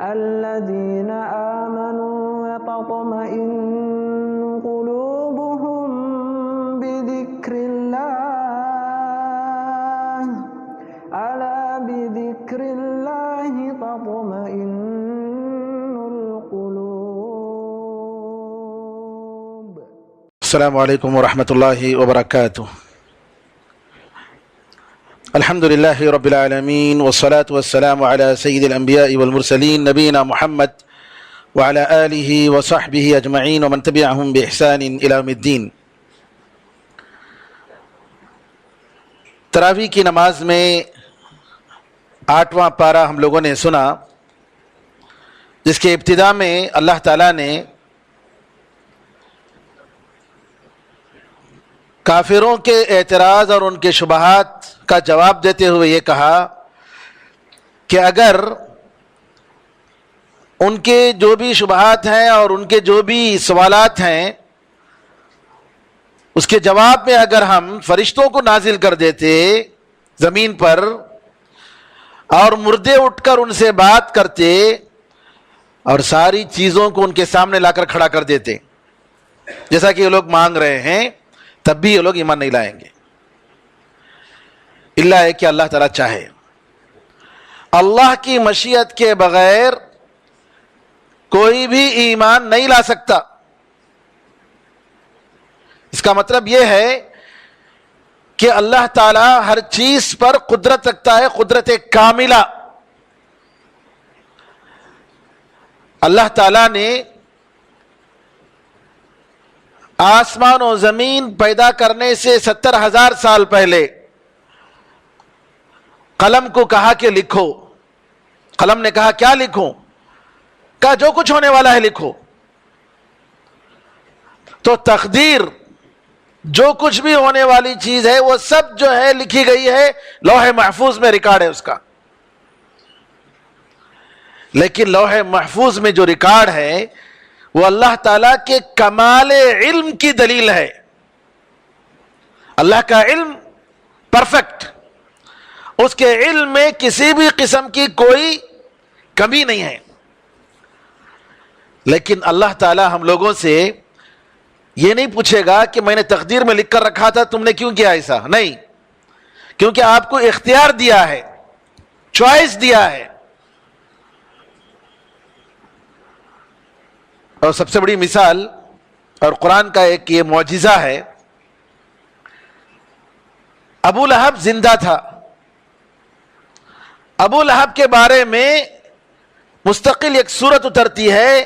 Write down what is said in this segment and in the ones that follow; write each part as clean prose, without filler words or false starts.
الذين آمنوا وتطمئن قلوبهم بذكر الله ألا بذكر الله تطمئن القلوب. السلام علیکم ورحمۃ اللہ وبرکاتہ. الحمد للہ رب العالمین والصلاة والسلام على سید الانبیاء والمرسلین نبینا محمد وعلى آلہ وصحبہ اجمعین ومن تبعہم بإحسان الى یوم الدین. تراویح کی نماز میں 8واں پارہ ہم لوگوں نے سنا، جس کے ابتدا میں اللہ تعالیٰ نے کافروں کے اعتراض اور ان کے شبہات کا جواب دیتے ہوئے یہ کہا کہ اگر ان کے جو بھی شبہات ہیں اور ان کے جو بھی سوالات ہیں اس کے جواب میں اگر ہم فرشتوں کو نازل کر دیتے زمین پر اور مردے اٹھ کر ان سے بات کرتے اور ساری چیزوں کو ان کے سامنے لا کر کھڑا کر دیتے جیسا کہ یہ لوگ مانگ رہے ہیں، تب بھی یہ لوگ ایمان نہیں لائیں گے، اللہ ہے کہ اللہ تعالیٰ چاہے. اللہ کی مشیت کے بغیر کوئی بھی ایمان نہیں لا سکتا. اس کا مطلب یہ ہے کہ اللہ تعالیٰ ہر چیز پر قدرت رکھتا ہے، قدرت کاملہ. اللہ تعالیٰ نے آسمان و زمین پیدا کرنے سے 70,000 سال پہلے قلم کو کہا کہ لکھو. قلم نے کہا کیا لکھوں؟ کہا جو کچھ ہونے والا ہے لکھو. تو تقدیر، جو کچھ بھی ہونے والی چیز ہے وہ سب جو ہے لکھی گئی ہے، لوح محفوظ میں ریکارڈ ہے اس کا. لیکن لوح محفوظ میں جو ریکارڈ ہے وہ اللہ تعالیٰ کے کمال علم کی دلیل ہے. اللہ کا علم پرفیکٹ، اس کے علم میں کسی بھی قسم کی کوئی کمی نہیں ہے. لیکن اللہ تعالیٰ ہم لوگوں سے یہ نہیں پوچھے گا کہ میں نے تقدیر میں لکھ کر رکھا تھا تم نے کیوں کیا ایسا، نہیں، کیونکہ آپ کو اختیار دیا ہے، چوائس دیا ہے. اور سب سے بڑی مثال اور قرآن کا ایک یہ معجزہ ہے، ابو لہب زندہ تھا. ابو لہب کے بارے میں مستقل ایک سورت اترتی ہے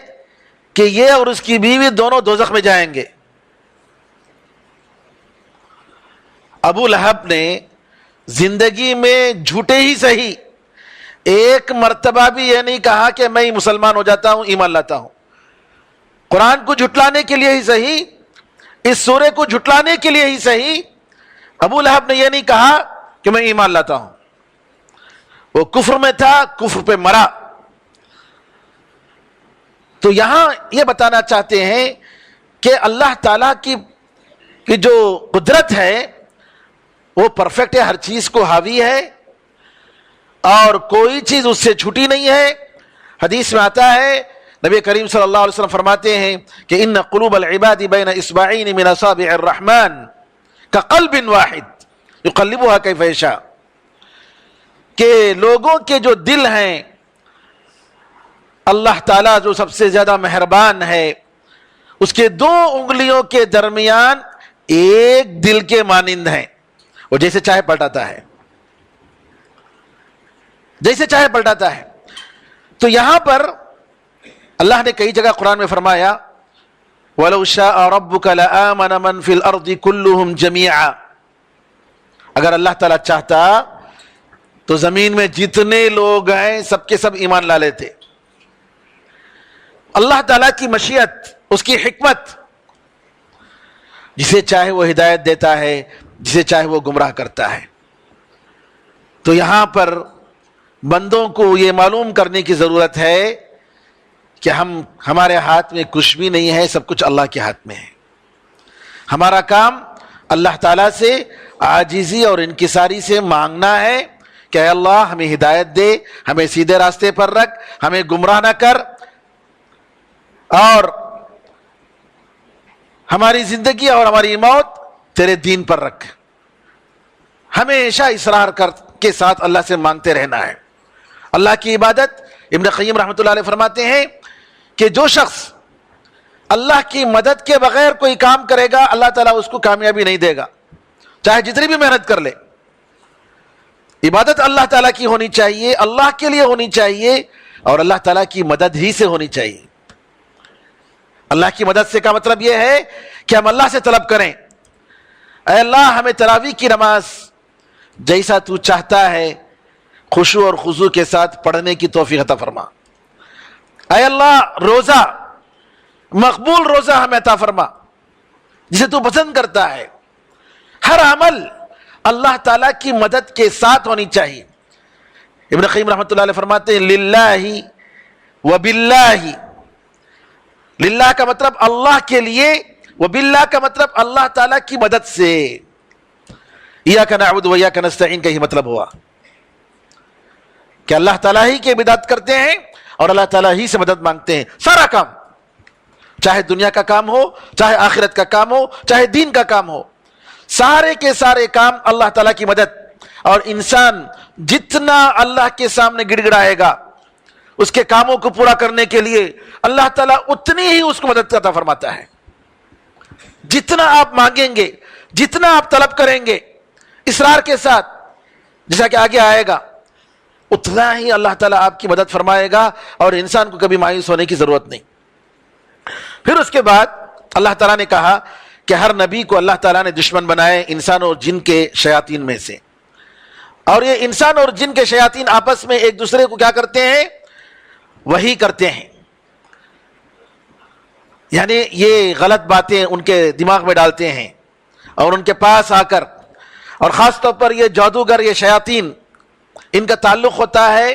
کہ یہ اور اس کی بیوی دونوں دوزخ میں جائیں گے. ابو لہب نے زندگی میں جھوٹے ہی صحیح ایک مرتبہ بھی یہ نہیں کہا کہ میں مسلمان ہو جاتا ہوں، ایمان لاتا ہوں. قرآن کو جھٹلانے کے لیے ہی صحیح، اس سورے کو جھٹلانے کے لیے ہی صحیح، ابو لہب نے یہ نہیں کہا کہ میں ایمان لاتا ہوں. وہ کفر میں تھا، کفر پہ مرا. تو یہاں یہ بتانا چاہتے ہیں کہ اللہ تعالیٰ کی جو قدرت ہے وہ پرفیکٹ ہے، ہر چیز کو حاوی ہے اور کوئی چیز اس سے چھوٹی نہیں ہے. حدیث میں آتا ہے، نبی کریم صلی اللہ علیہ وسلم فرماتے ہیں کہ ان قلوب العباد بین اصبعین من اصابع الرحمن کقلب واحد یقلبها کیف یشاء، کہ لوگوں کے جو دل ہیں اللہ تعالیٰ جو سب سے زیادہ مہربان ہے اس کے 2 انگلیوں کے درمیان ایک دل کے مانند ہیں، وہ جیسے چاہے پلٹاتا ہے، جیسے چاہے پلٹاتا ہے. تو یہاں پر اللہ نے کئی جگہ قرآن میں فرمایا وَلَوْ شَاءَ رَبُّكَ لَآمَنَ مَنْ فِي الْأَرْضِ كُلُّهُمْ جَمِيعًا، اگر اللہ تعالیٰ چاہتا تو زمین میں جتنے لوگ ہیں سب کے سب ایمان لا لیتے. اللہ تعالیٰ کی مشیت، اس کی حکمت، جسے چاہے وہ ہدایت دیتا ہے، جسے چاہے وہ گمراہ کرتا ہے. تو یہاں پر بندوں کو یہ معلوم کرنے کی ضرورت ہے کہ ہمارے ہاتھ میں کچھ بھی نہیں ہے، سب کچھ اللہ کے ہاتھ میں ہے. ہمارا کام اللہ تعالیٰ سے عاجزی اور انکساری سے مانگنا ہے کہ اے اللہ ہمیں ہدایت دے، ہمیں سیدھے راستے پر رکھ، ہمیں گمراہ نہ کر، اور ہماری زندگی اور ہماری موت تیرے دین پر رکھ۔ ہمیشہ اصرار کے ساتھ اللہ سے مانگتے رہنا ہے۔ اللہ کی عبادت، ابن قیم رحمۃ اللہ علیہ فرماتے ہیں کہ جو شخص اللہ کی مدد کے بغیر کوئی کام کرے گا اللہ تعالیٰ اس کو کامیابی نہیں دے گا، چاہے جتنی بھی محنت کر لے۔ عبادت اللہ تعالیٰ کی ہونی چاہیے، اللہ کے لیے ہونی چاہیے، اور اللہ تعالیٰ کی مدد ہی سے ہونی چاہیے۔ اللہ کی مدد سے کا مطلب یہ ہے کہ ہم اللہ سے طلب کریں، اے اللہ ہمیں تراویح کی نماز جیسا تو چاہتا ہے خشوع اور خضوع کے ساتھ پڑھنے کی توفیق عطا فرما۔ اے اللہ روزہ، مقبول روزہ ہمیں عطا فرما جسے تو پسند کرتا ہے۔ ہر عمل اللہ تعالیٰ کی مدد کے ساتھ ہونی چاہیے۔ ابن قیم رحمۃ اللہ علیہ فرماتے ہیں للہ وباللہ، للہ کا مطلب اللہ کے لیے، وباللہ کا مطلب اللہ تعالیٰ کی مدد سے۔ ایاک نعبد و ایاک نستعین کا ہی مطلب ہوا کہ اللہ تعالیٰ ہی کی عبادت کرتے ہیں اور اللہ تعالیٰ ہی سے مدد مانگتے ہیں۔ سارا کام، چاہے دنیا کا کام ہو، چاہے آخرت کا کام ہو، چاہے دین کا کام ہو، سارے کے سارے کام اللہ تعالیٰ کی مدد۔ اور انسان جتنا اللہ کے سامنے گڑ گڑائے گا اس کے کاموں کو پورا کرنے کے لیے اللہ تعالیٰ اتنی ہی اس کو مدد عطا فرماتا ہے۔ جتنا آپ مانگیں گے، جتنا آپ طلب کریں گے اصرار کے ساتھ، جیسا کہ آگے آئے گا، اتنا ہی اللہ تعالیٰ آپ کی مدد فرمائے گا، اور انسان کو کبھی مایوس ہونے کی ضرورت نہیں۔ پھر اس کے بعد اللہ تعالیٰ نے کہا کہ ہر نبی کو اللہ تعالیٰ نے دشمن بنائے انسان اور جن کے شیاطین میں سے، اور یہ انسان اور جن کے شیاطین آپس میں ایک دوسرے کو کیا کرتے ہیں؟ وہی کرتے ہیں، یعنی یہ غلط باتیں ان کے دماغ میں ڈالتے ہیں، اور ان کے پاس آ کر، اور خاص طور پر یہ جادوگر، یہ شیاطین، ان کا تعلق ہوتا ہے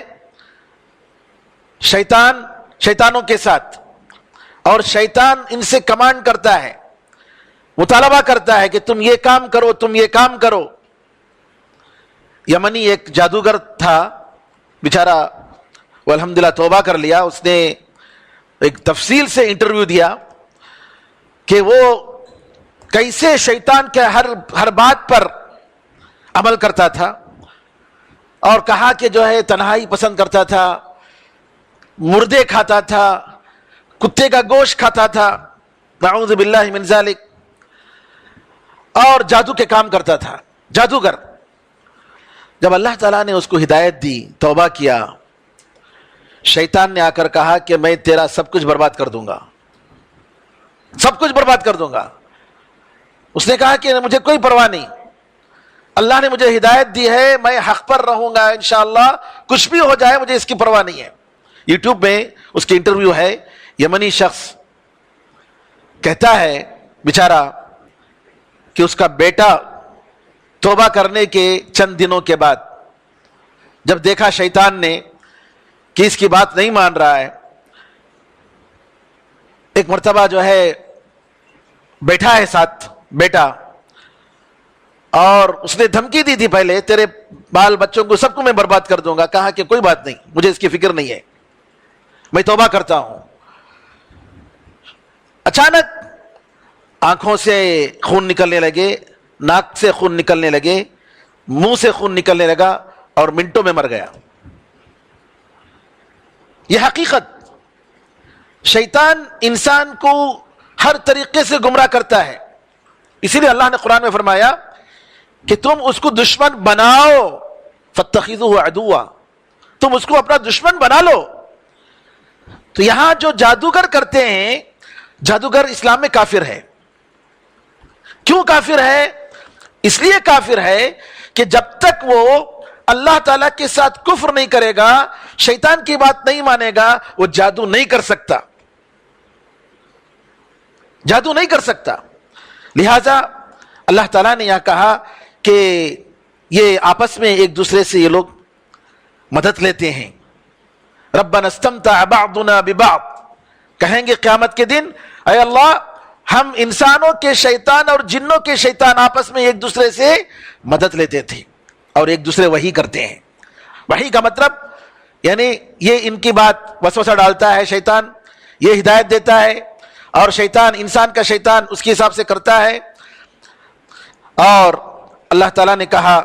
شیطانوں کے ساتھ، اور شیطان ان سے کمانڈ کرتا ہے، مطالبہ کرتا ہے کہ تم یہ کام کرو، تم یہ کام کرو۔ یمنی ایک جادوگر تھا بیچارہ، وہ الحمدللہ توبہ کر لیا، اس نے ایک تفصیل سے انٹرویو دیا کہ وہ کیسے شیطان کے ہر بات پر عمل کرتا تھا، اور کہا کہ جو ہے تنہائی پسند کرتا تھا، مردے کھاتا تھا، کتے کا گوشت کھاتا تھا، نعوذ باللہ من ذالک، اور جادو کے کام کرتا تھا، جادوگر۔ جب اللہ تعالیٰ نے اس کو ہدایت دی، توبہ کیا، شیطان نے آ کر کہا کہ میں تیرا سب کچھ برباد کر دوں گا، سب کچھ برباد کر دوں گا۔ اس نے کہا کہ مجھے کوئی پرواہ نہیں، اللہ نے مجھے ہدایت دی ہے، میں حق پر رہوں گا انشاءاللہ، کچھ بھی ہو جائے مجھے اس کی پرواہ نہیں ہے۔ یوٹیوب میں اس کی انٹرویو ہے، یمنی شخص کہتا ہے بیچارہ کہ اس کا بیٹا توبہ کرنے کے چند دنوں کے بعد جب دیکھا شیطان نے کہ اس کی بات نہیں مان رہا ہے، ایک مرتبہ جو ہے بیٹھا ہے ساتھ بیٹا، اور اس نے دھمکی دی تھی پہلے، تیرے بال بچوں کو سب کو میں برباد کر دوں گا۔ کہا کہ کوئی بات نہیں، مجھے اس کی فکر نہیں ہے، میں توبہ کرتا ہوں۔ اچانک آنکھوں سے خون نکلنے لگے، ناک سے خون نکلنے لگے، منہ سے خون نکلنے لگا، اور منٹوں میں مر گیا۔ یہ حقیقت، شیطان انسان کو ہر طریقے سے گمراہ کرتا ہے، اسی لیے اللہ نے قرآن میں فرمایا کہ تم اس کو دشمن بناؤ، فاتخذوہ عدوا، تم اس کو اپنا دشمن بنا لو۔ تو یہاں جو جادوگر کرتے ہیں، جادوگر اسلام میں کافر ہے۔ کیوں کافر ہے؟ اس لیے کافر ہے کہ جب تک وہ اللہ تعالیٰ کے ساتھ کفر نہیں کرے گا، شیطان کی بات نہیں مانے گا، وہ جادو نہیں کر سکتا، جادو نہیں کر سکتا۔ لہذا اللہ تعالیٰ نے یہاں کہا کہ یہ آپس میں ایک دوسرے سے یہ لوگ مدد لیتے ہیں۔ ربنا استمتع بعضنا ببعض، کہیں گے قیامت کے دن اے اللہ ہم انسانوں کے شیطان اور جنوں کے شیطان آپس میں ایک دوسرے سے مدد لیتے تھے، اور ایک دوسرے وہی کرتے ہیں۔ وحی کا مطلب یعنی یہ ان کی بات وسوسہ ڈالتا ہے شیطان، یہ ہدایت دیتا ہے، اور شیطان انسان کا شیطان اس کے حساب سے کرتا ہے. اور اللہ تعالیٰ نے کہا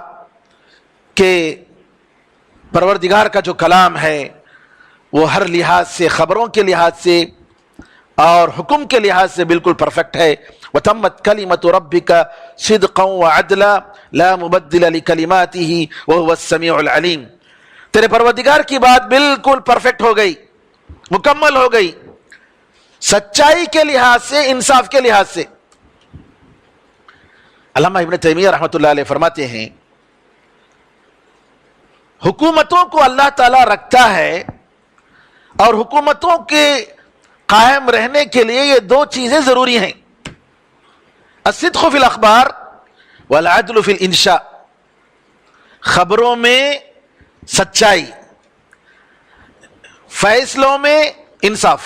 کہ پروردگار کا جو کلام ہے وہ ہر لحاظ سے، خبروں کے لحاظ سے اور حکم کے لحاظ سے بالکل پرفیکٹ ہے. وَتَمَّتْ كَلِمَةُ رَبِّكَ صِدْقًا وَعَدْلًا لَا مُبَدِّلَ لِكَلِمَاتِهِ وَهُوَ السَّمِيعُ الْعَلِيمُ. تیرے پروردگار کی بات بالکل پرفیکٹ ہو گئی، مکمل ہو گئی، سچائی کے لحاظ سے، انصاف کے لحاظ سے. علامہ ابن تیمیہ رحمۃ اللہ علیہ فرماتے ہیں حکومتوں کو اللہ تعالیٰ رکھتا ہے، اور حکومتوں کے قائم رہنے کے لیے یہ دو چیزیں ضروری ہیں: الصدق فی الاخبار والعدل فی الانشاء. خبروں میں سچائی، فیصلوں میں انصاف.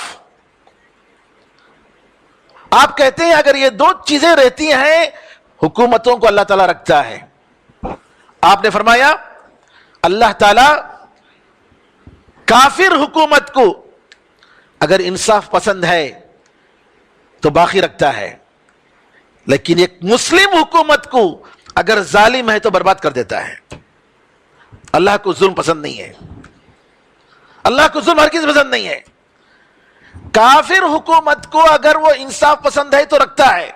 آپ کہتے ہیں اگر یہ دو چیزیں رہتی ہیں حکومتوں کو اللہ تعالیٰ رکھتا ہے. آپ نے فرمایا اللہ تعالیٰ کافر حکومت کو اگر انصاف پسند ہے تو باقی رکھتا ہے، لیکن ایک مسلم حکومت کو اگر ظالم ہے تو برباد کر دیتا ہے. اللہ کو ظلم پسند نہیں ہے، اللہ کو ظلم ہرگز پسند نہیں ہے. کافر حکومت کو اگر وہ انصاف پسند ہے تو رکھتا ہے،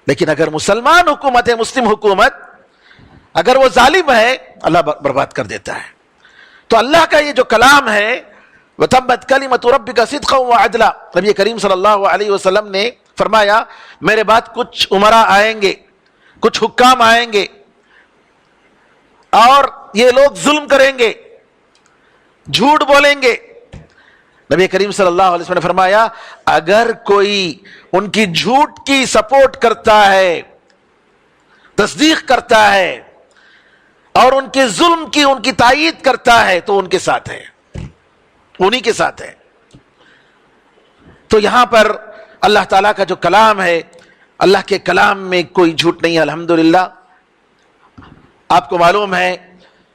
لیکن اگر مسلمان حکومت ہے، مسلم حکومت، اگر وہ ظالم ہے اللہ برباد کر دیتا ہے. تو اللہ کا یہ جو کلام ہے وَتَمَّتْ كَلِمَةُ رَبِّكَ صِدْقًا وَعَدْلًا، نبی کریم صلی اللہ علیہ وسلم نے فرمایا میرے بعد کچھ امراء آئیں گے، کچھ حکام آئیں گے، اور یہ لوگ ظلم کریں گے، جھوٹ بولیں گے. نبی کریم صلی اللہ علیہ وسلم نے فرمایا اگر کوئی ان کی جھوٹ کی سپورٹ کرتا ہے، تصدیق کرتا ہے، اور ان کے ظلم کی ان کی تائید کرتا ہے تو ان کے ساتھ ہے، انہی کے ساتھ ہے. تو یہاں پر اللہ تعالیٰ کا جو کلام ہے، اللہ کے کلام میں کوئی جھوٹ نہیں ہے الحمدللہ. آپ کو معلوم ہے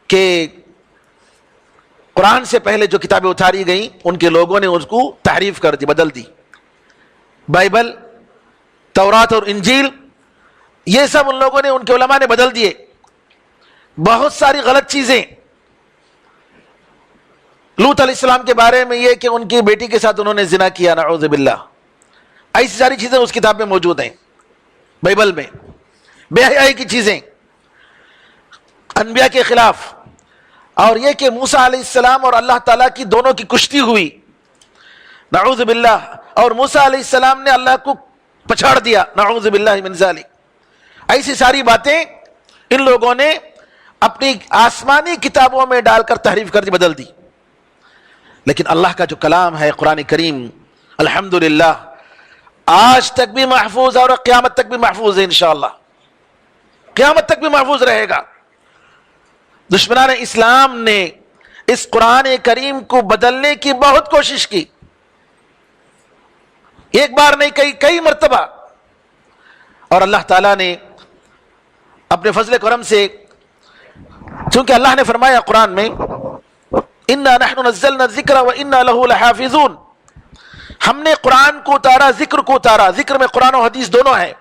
کہ قرآن سے پہلے جو کتابیں اتاری گئیں ان کے لوگوں نے اس کو تحریف کر دی، بدل دی. بائبل، تورات اور انجیل، یہ سب ان لوگوں نے، ان کے علماء نے بدل دیے. بہت ساری غلط چیزیں. لوط علیہ السلام کے بارے میں یہ کہ ان کی بیٹی کے ساتھ انہوں نے زنا کیا، نعوذ باللہ. ایسی ساری چیزیں اس کتاب میں موجود ہیں، بائبل میں. بے حیائی کی چیزیں انبیاء کے خلاف، اور یہ کہ موسیٰ علیہ السلام اور اللہ تعالیٰ کی دونوں کی کشتی ہوئی، نعوذ باللہ، اور موسیٰ علیہ السلام نے اللہ کو پچھاڑ دیا، نعوذ باللہ من ذالک. ایسی ساری باتیں ان لوگوں نے اپنی آسمانی کتابوں میں ڈال کر تحریف کر دی، بدل دی. لیکن اللہ کا جو کلام ہے قرآن کریم الحمدللہ آج تک بھی محفوظ ہے اور قیامت تک بھی محفوظ ہے انشاءاللہ، قیامت تک بھی محفوظ رہے گا. دشمنان اسلام نے اس قرآن کریم کو بدلنے کی بہت کوشش کی، ایک بار نہیں کئی مرتبہ. اور اللہ تعالیٰ نے اپنے فضل کرم سے، چونکہ اللہ نے فرمایا قرآن میں اِنَّا نَحْنُ نَزَّلْنَا الذِّكْرَ وَإِنَّا لَهُ لَحَافِظُونَ، ہم نے قرآن کو اتارا، ذکر کو اتارا. ذکر میں قرآن و حدیث دونوں ہیں،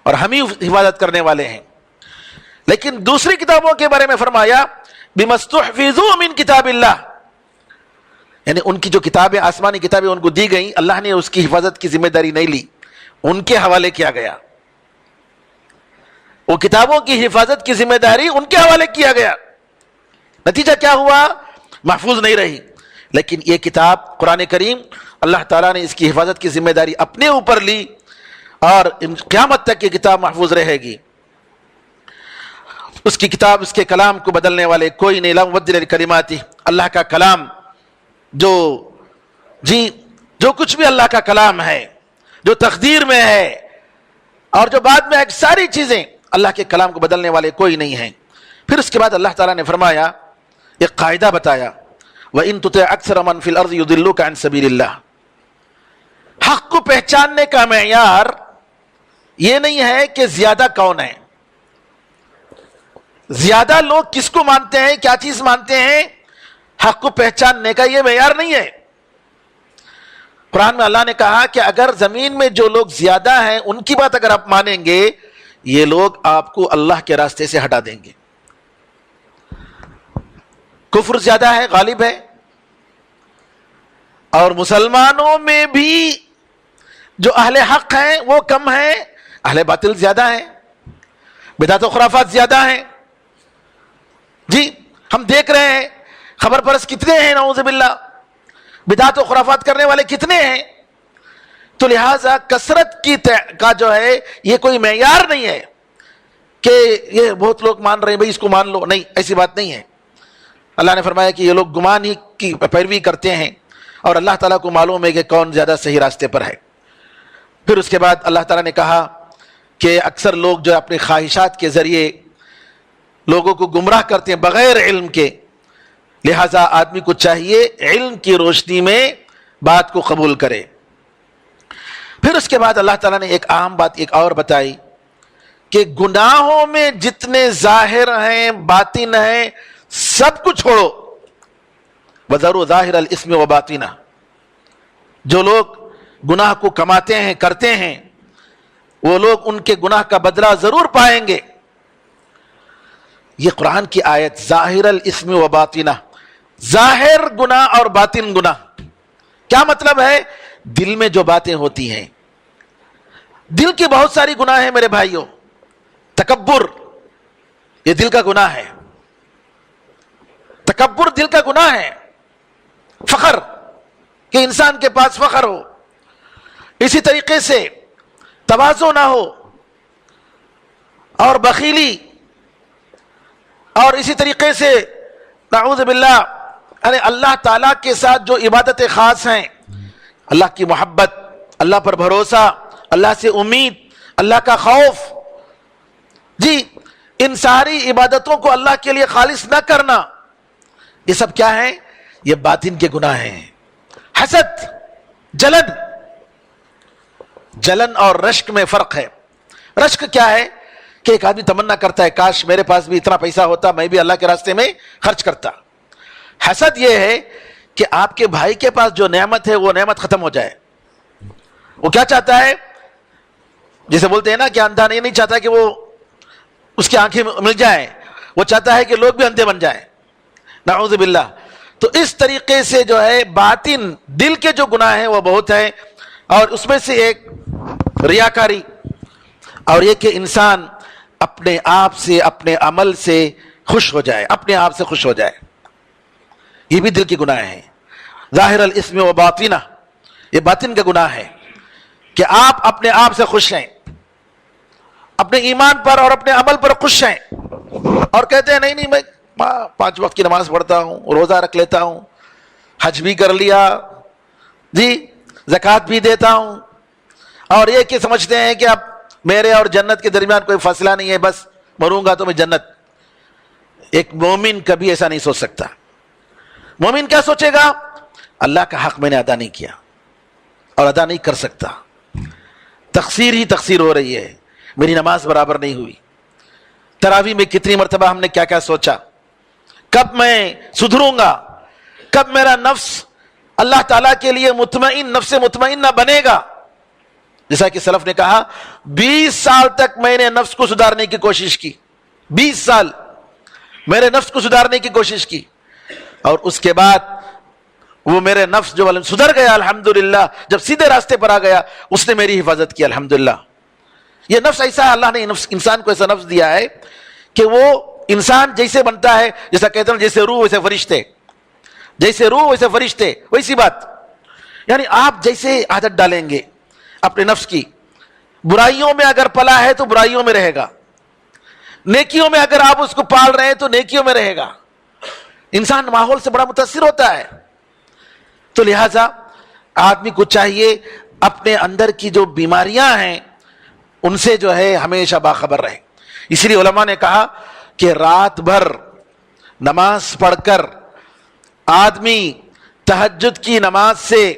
اور ہم ہی حفاظت کرنے والے ہیں. لیکن دوسری کتابوں کے بارے میں فرمایا بِمَا اسْتُحْفِظُوا مِن کتاب اللہ، یعنی ان کی جو کتابیں، آسمانی کتابیں ان کو دی گئیں، اللہ نے اس کی حفاظت کی ذمہ داری نہیں لی، ان کے حوالے کیا گیا. وہ کتابوں کی حفاظت کی ذمہ داری ان کے حوالے کیا گیا. نتیجہ کیا ہوا؟ محفوظ نہیں رہی. لیکن یہ کتاب قرآن کریم اللہ تعالیٰ نے اس کی حفاظت کی ذمہ داری اپنے اوپر لی، اور قیامت تک یہ کتاب محفوظ رہے گی. اس کی کتاب، اس کے کلام کو بدلنے والے کوئی نہیں. لا مبدل لکلماتہ، اللہ کا کلام جو کچھ بھی اللہ کا کلام ہے، جو تقدیر میں ہے، اور جو بعد میں ساری چیزیں، اللہ کے کلام کو بدلنے والے کوئی نہیں ہیں. پھر اس کے بعد اللہ تعالیٰ نے فرمایا، ایک قاعدہ بتایا، وَإِن تُطِعْ أَكْثَرَ مَنْ فِي الْأَرْضِ يُضِلُّوكَ عَنْ سَبِيلِ اللَّهِ. حق کو پہچاننے کا معیار یہ نہیں ہے کہ زیادہ کون ہے. زیادہ لوگ کس کو مانتے ہیں, کیا چیز مانتے ہیں, حق کو پہچاننے کا یہ معیار نہیں ہے. قرآن میں اللہ نے کہا کہ اگر زمین میں جو لوگ زیادہ ہیں ان کی بات اگر آپ مانیں گے, یہ لوگ آپ کو اللہ کے راستے سے ہٹا دیں گے. کفر زیادہ ہے, غالب ہے, اور مسلمانوں میں بھی جو اہل حق ہیں وہ کم ہیں, اہل باطل زیادہ ہیں, بدعت و خرافات زیادہ ہیں. جی ہم دیکھ رہے ہیں خبر پرس کتنے ہیں, نعوذ باللہ, بدعت و خرافات کرنے والے کتنے ہیں. تو لہٰذا کثرت کا جو ہے یہ کوئی معیار نہیں ہے کہ یہ بہت لوگ مان رہے ہیں بھئی اس کو مان لو, نہیں, ایسی بات نہیں ہے. اللہ نے فرمایا کہ یہ لوگ گمان ہی کی پیروی کرتے ہیں اور اللہ تعالیٰ کو معلوم ہے کہ کون زیادہ صحیح راستے پر ہے. پھر اس کے بعد اللہ تعالیٰ نے کہا کہ اکثر لوگ جو اپنی خواہشات کے ذریعے لوگوں کو گمراہ کرتے ہیں بغیر علم کے, لہٰذا آدمی کو چاہیے علم کی روشنی میں بات کو قبول کرے. پھر اس کے بعد اللہ تعالیٰ نے ایک اہم بات ایک اور بتائی کہ گناہوں میں جتنے ظاہر ہیں باطن ہیں سب کو چھوڑو. وَذَرُوا ظَاهِرَ الْإِثْمِ وَبَاطِنَهُ, جو لوگ گناہ کو کماتے ہیں کرتے ہیں وہ لوگ ان کے گناہ کا بدلہ ضرور پائیں گے. یہ قرآن کی آیت ظاہر الاسم و باطنہ, ظاہر گناہ اور باطن گناہ. کیا مطلب ہے؟ دل میں جو باتیں ہوتی ہیں, دل کی بہت ساری گناہ ہیں میرے بھائیوں. تکبر یہ دل کا گناہ ہے, تکبر دل کا گناہ ہے. فخر کہ انسان کے پاس فخر ہو, اسی طریقے سے تواضع نہ ہو, اور بخیلی, اور اسی طریقے سے نعوذ باللہ یعنی اللہ تعالیٰ کے ساتھ جو عبادتیں خاص ہیں, اللہ کی محبت, اللہ پر بھروسہ, اللہ سے امید, اللہ کا خوف, جی ان ساری عبادتوں کو اللہ کے لیے خالص نہ کرنا, یہ سب کیا ہے؟ یہ باطن کے گناہ ہیں. حسد, جلن, جلن اور رشک میں فرق ہے. رشک کیا ہے کہ ایک آدمی تمنا کرتا ہے کاش میرے پاس بھی اتنا پیسہ ہوتا, میں بھی اللہ کے راستے میں خرچ کرتا. حسد یہ ہے کہ آپ کے بھائی کے پاس جو نعمت ہے وہ نعمت ختم ہو جائے. وہ کیا چاہتا ہے, جیسے بولتے ہیں نا کہ اندھا نہیں چاہتا کہ وہ اس کی آنکھیں مل جائیں, وہ چاہتا ہے کہ لوگ بھی اندھے بن جائیں, نعوذ باللہ. تو اس طریقے سے جو ہے باطن دل کے جو گناہ ہیں وہ بہت ہیں, اور اس میں سے ایک ریاکاری, اور یہ کہ انسان اپنے آپ سے اپنے عمل سے خوش ہو جائے, اپنے آپ سے خوش ہو جائے, یہ بھی دل کے گناہ ہیں. ظاہر الاسم و باطنہ, یہ باطن کا گناہ ہے کہ آپ اپنے آپ سے خوش ہیں, اپنے ایمان پر اور اپنے عمل پر خوش ہیں, اور کہتے ہیں نہیں میں 5 وقت کی نماز پڑھتا ہوں, روزہ رکھ لیتا ہوں, حج بھی کر لیا, جی زکوٰۃ بھی دیتا ہوں, اور یہ کہ سمجھتے ہیں کہ اب میرے اور جنت کے درمیان کوئی فاصلہ نہیں ہے, بس مروں گا تو میں جنت. ایک مومن کبھی ایسا نہیں سوچ سکتا. مومن کیا سوچے گا؟ اللہ کا حق میں نے ادا نہیں کیا اور ادا نہیں کر سکتا, تقصیر ہی تقصیر ہو رہی ہے, میری نماز برابر نہیں ہوئی, تراویح میں کتنی مرتبہ ہم نے کیا کیا سوچا, کب میں سدھروں گا, کب میرا نفس اللہ تعالیٰ کے لیے مطمئن, نفس مطمئنہ بنے گا. جیسا کہ سلف نے کہا 20 سال تک میں نے نفس کو سدھارنے کی کوشش کی, 20 سال میرے نفس کو سدھارنے کی کوشش کی, اور اس کے بعد وہ میرے نفس جو سدھر گیا الحمدللہ, جب سیدھے راستے پر آ گیا اس نے میری حفاظت کی الحمدللہ. یہ نفس ایسا ہے, اللہ نے انسان کو ایسا نفس دیا ہے کہ وہ انسان جیسے بنتا ہے, جیسا کہتے ہیں جیسے روح ویسے فرشتے, جیسے روح ویسے فرشتے, ویسی بات. یعنی آپ جیسے عادت ڈالیں گے اپنے نفس کی, برائیوں میں اگر پلا ہے تو برائیوں میں رہے گا, نیکیوں میں اگر آپ اس کو پال رہے ہیں تو نیکیوں میں رہے گا. انسان ماحول سے بڑا متاثر ہوتا ہے. تو لہذا آدمی کو چاہیے اپنے اندر کی جو بیماریاں ہیں ان سے جو ہے ہمیشہ باخبر رہے. اسی لیے علماء نے کہا کہ رات بھر نماز پڑھ کر آدمی تہجد کی نماز سے,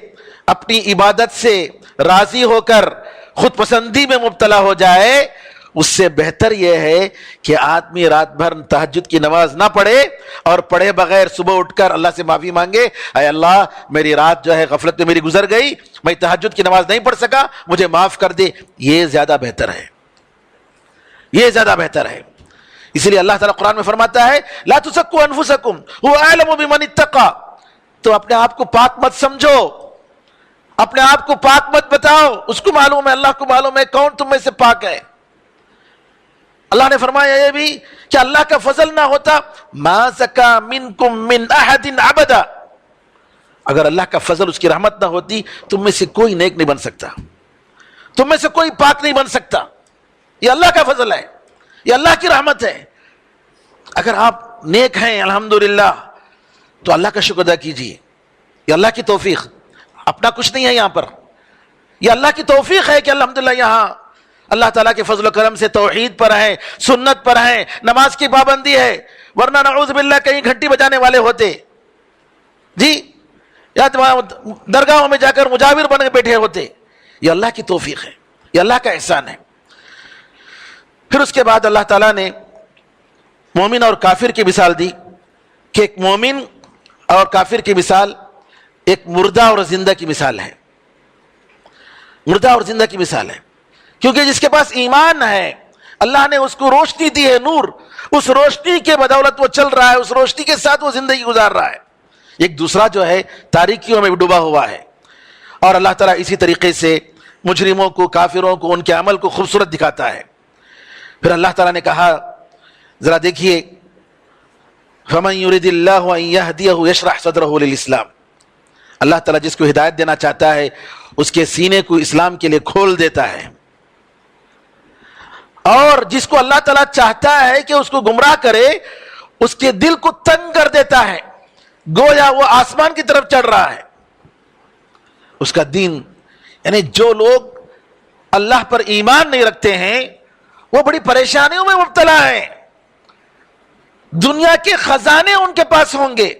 اپنی عبادت سے راضی ہو کر خود پسندی میں مبتلا ہو جائے, اس سے بہتر یہ ہے کہ آدمی رات بھر تہجد کی نماز نہ پڑھے اور پڑھے بغیر صبح اٹھ کر اللہ سے معافی مانگے، اے اللہ میری رات جو ہے غفلت میں میری گزر گئی، میں تہجد کی نماز نہیں پڑھ سکا، مجھے معاف کر دے. یہ زیادہ بہتر ہے، یہ زیادہ بہتر ہے. اسی لیے اللہ تعالیٰ قرآن میں فرماتا ہے لا تزکوا انفسکم هو اعلم بمن اتقى. تو اپنے آپ کو پاک مت سمجھو، اپنے آپ کو پاک مت بتاؤ، اس کو معلوم ہے، اللہ کو معلوم ہے کون تم میں سے پاک ہے. اللہ نے فرمایا یہ بھی کہ اللہ کا فضل نہ ہوتا ما زکا منکم من احد ابدا. اگر اللہ کا فضل، اس کی رحمت نہ ہوتی تم میں سے کوئی نیک نہیں بن سکتا، تم میں سے کوئی پاک نہیں بن سکتا. یہ اللہ کا فضل ہے، یہ اللہ کی رحمت ہے. اگر آپ نیک ہیں الحمدللہ تو اللہ کا شکر ادا کیجیے، یہ اللہ کی توفیق، اپنا کچھ نہیں ہے یہاں پر، یہ اللہ کی توفیق ہے کہ الحمدللہ یہاں اللہ تعالیٰ کے فضل و کرم سے توحید پر ہیں، سنت پر ہیں، نماز کی پابندی ہے. ورنہ نعوذ باللہ کہیں گھنٹی بجانے والے ہوتے جی، یا درگاہوں میں جا کر مجاور بن کے بیٹھے ہوتے. یہ اللہ کی توفیق ہے، یہ اللہ کا احسان ہے. پھر اس کے بعد اللہ تعالیٰ نے مومن اور کافر کی مثال دی کہ ایک مومن اور کافر کی مثال ایک مردہ اور زندہ کی مثال ہے. مردہ اور زندہ کی مثال ہے، کیونکہ جس کے پاس ایمان ہے اللہ نے اس کو روشنی دی ہے، نور، اس روشنی کے بدولت وہ چل رہا ہے، اس روشنی کے ساتھ وہ زندگی گزار رہا ہے. ایک دوسرا جو ہے تاریکیوں میں ڈوبا ہوا ہے. اور اللہ تعالیٰ اسی طریقے سے مجرموں کو، کافروں کو، ان کے عمل کو خوبصورت دکھاتا ہے. پھر اللہ تعالیٰ نے کہا ذرا دیکھیے فَمَن يُرِدِ اللَّهُ أَن يَهْدِيَهُ يَشْرَحْ صَدْرَهُ لِلْإِسْلَامِ. اللہ تعالیٰ جس کو ہدایت دینا چاہتا ہے اس کے سینے کو اسلام کے لیے کھول دیتا ہے، اور جس کو اللہ تعالیٰ چاہتا ہے کہ اس کو گمراہ کرے اس کے دل کو تنگ کر دیتا ہے، گویا وہ آسمان کی طرف چڑھ رہا ہے. اس کا دین، یعنی جو لوگ اللہ پر ایمان نہیں رکھتے ہیں وہ بڑی پریشانیوں میں مبتلا ہیں. دنیا کے خزانے ان کے پاس ہوں گے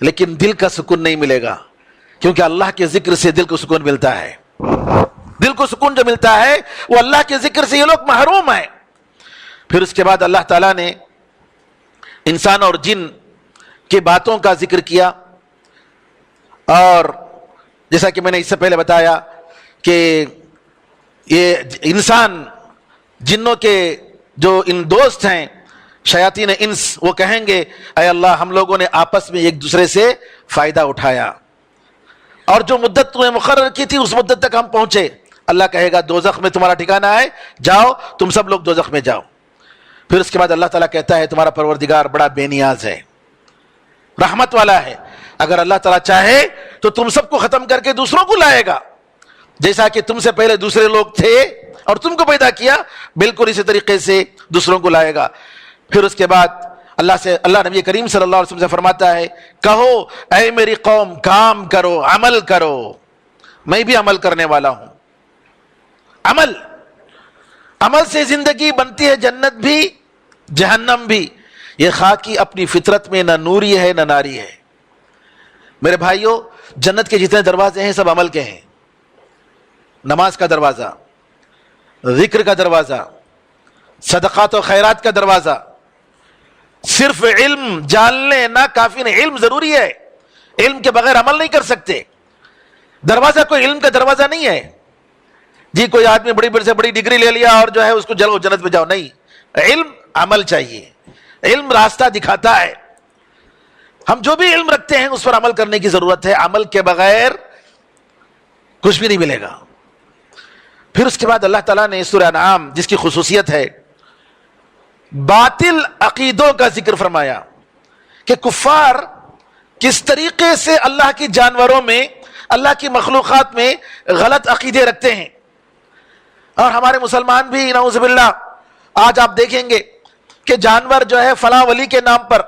لیکن دل کا سکون نہیں ملے گا، کیونکہ اللہ کے ذکر سے دل کو سکون ملتا ہے. دل کو سکون جو ملتا ہے وہ اللہ کے ذکر سے یہ لوگ محروم ہیں. پھر اس کے بعد اللہ تعالیٰ نے انسان اور جن کی باتوں کا ذکر کیا، اور جیسا کہ میں نے اس سے پہلے بتایا کہ یہ انسان جنوں کے جو ان دوست ہیں شیاطین انس، وہ کہیں گے اے اللہ ہم لوگوں نے آپس میں ایک دوسرے سے فائدہ اٹھایا اور جو مدت تمہیں مقرر کی تھی اس مدت تک ہم پہنچے. اللہ کہے گا دوزخ میں تمہارا ٹھکانہ ہے، جاؤ تم سب لوگ دوزخ میں جاؤ. پھر اس کے بعد اللہ تعالیٰ کہتا ہے تمہارا پروردگار بڑا بے نیاز ہے، رحمت والا ہے. اگر اللہ تعالیٰ چاہے تو تم سب کو ختم کر کے دوسروں کو لائے گا، جیسا کہ تم سے پہلے دوسرے لوگ تھے اور تم کو پیدا کیا، بالکل اسی طریقے سے دوسروں کو لائے گا. پھر اس کے بعد اللہ نبی کریم صلی اللہ علیہ وسلم سے فرماتا ہے کہو اے میری قوم کام کرو، عمل کرو، میں بھی عمل کرنے والا ہوں. عمل سے زندگی بنتی ہے، جنت بھی جہنم بھی. یہ خاکی اپنی فطرت میں نہ نوری ہے نہ ناری ہے. میرے بھائیوں، جنت کے جتنے دروازے ہیں سب عمل کے ہیں. نماز کا دروازہ، ذکر کا دروازہ، صدقات و خیرات کا دروازہ. صرف علم جان لینا کافی نہیں، علم ضروری ہے، علم کے بغیر عمل نہیں کر سکتے. دروازہ کوئی علم کا دروازہ نہیں ہے جی کوئی آدمی بڑی سے بڑی ڈگری لے لیا اور جو ہے اس کو جلو جنت میں جاؤ، نہیں. علم عمل چاہیے، علم راستہ دکھاتا ہے. ہم جو بھی علم رکھتے ہیں اس پر عمل کرنے کی ضرورت ہے، عمل کے بغیر کچھ بھی نہیں ملے گا. پھر اس کے بعد اللہ تعالیٰ نے سورہ انعام جس کی خصوصیت ہے باطل عقیدوں کا ذکر فرمایا کہ کفار کس طریقے سے اللہ کی جانوروں میں، اللہ کی مخلوقات میں غلط عقیدے رکھتے ہیں. اور ہمارے مسلمان بھی نعوذ باللہ آج آپ دیکھیں گے کہ جانور جو ہے فلاں ولی کے نام پر،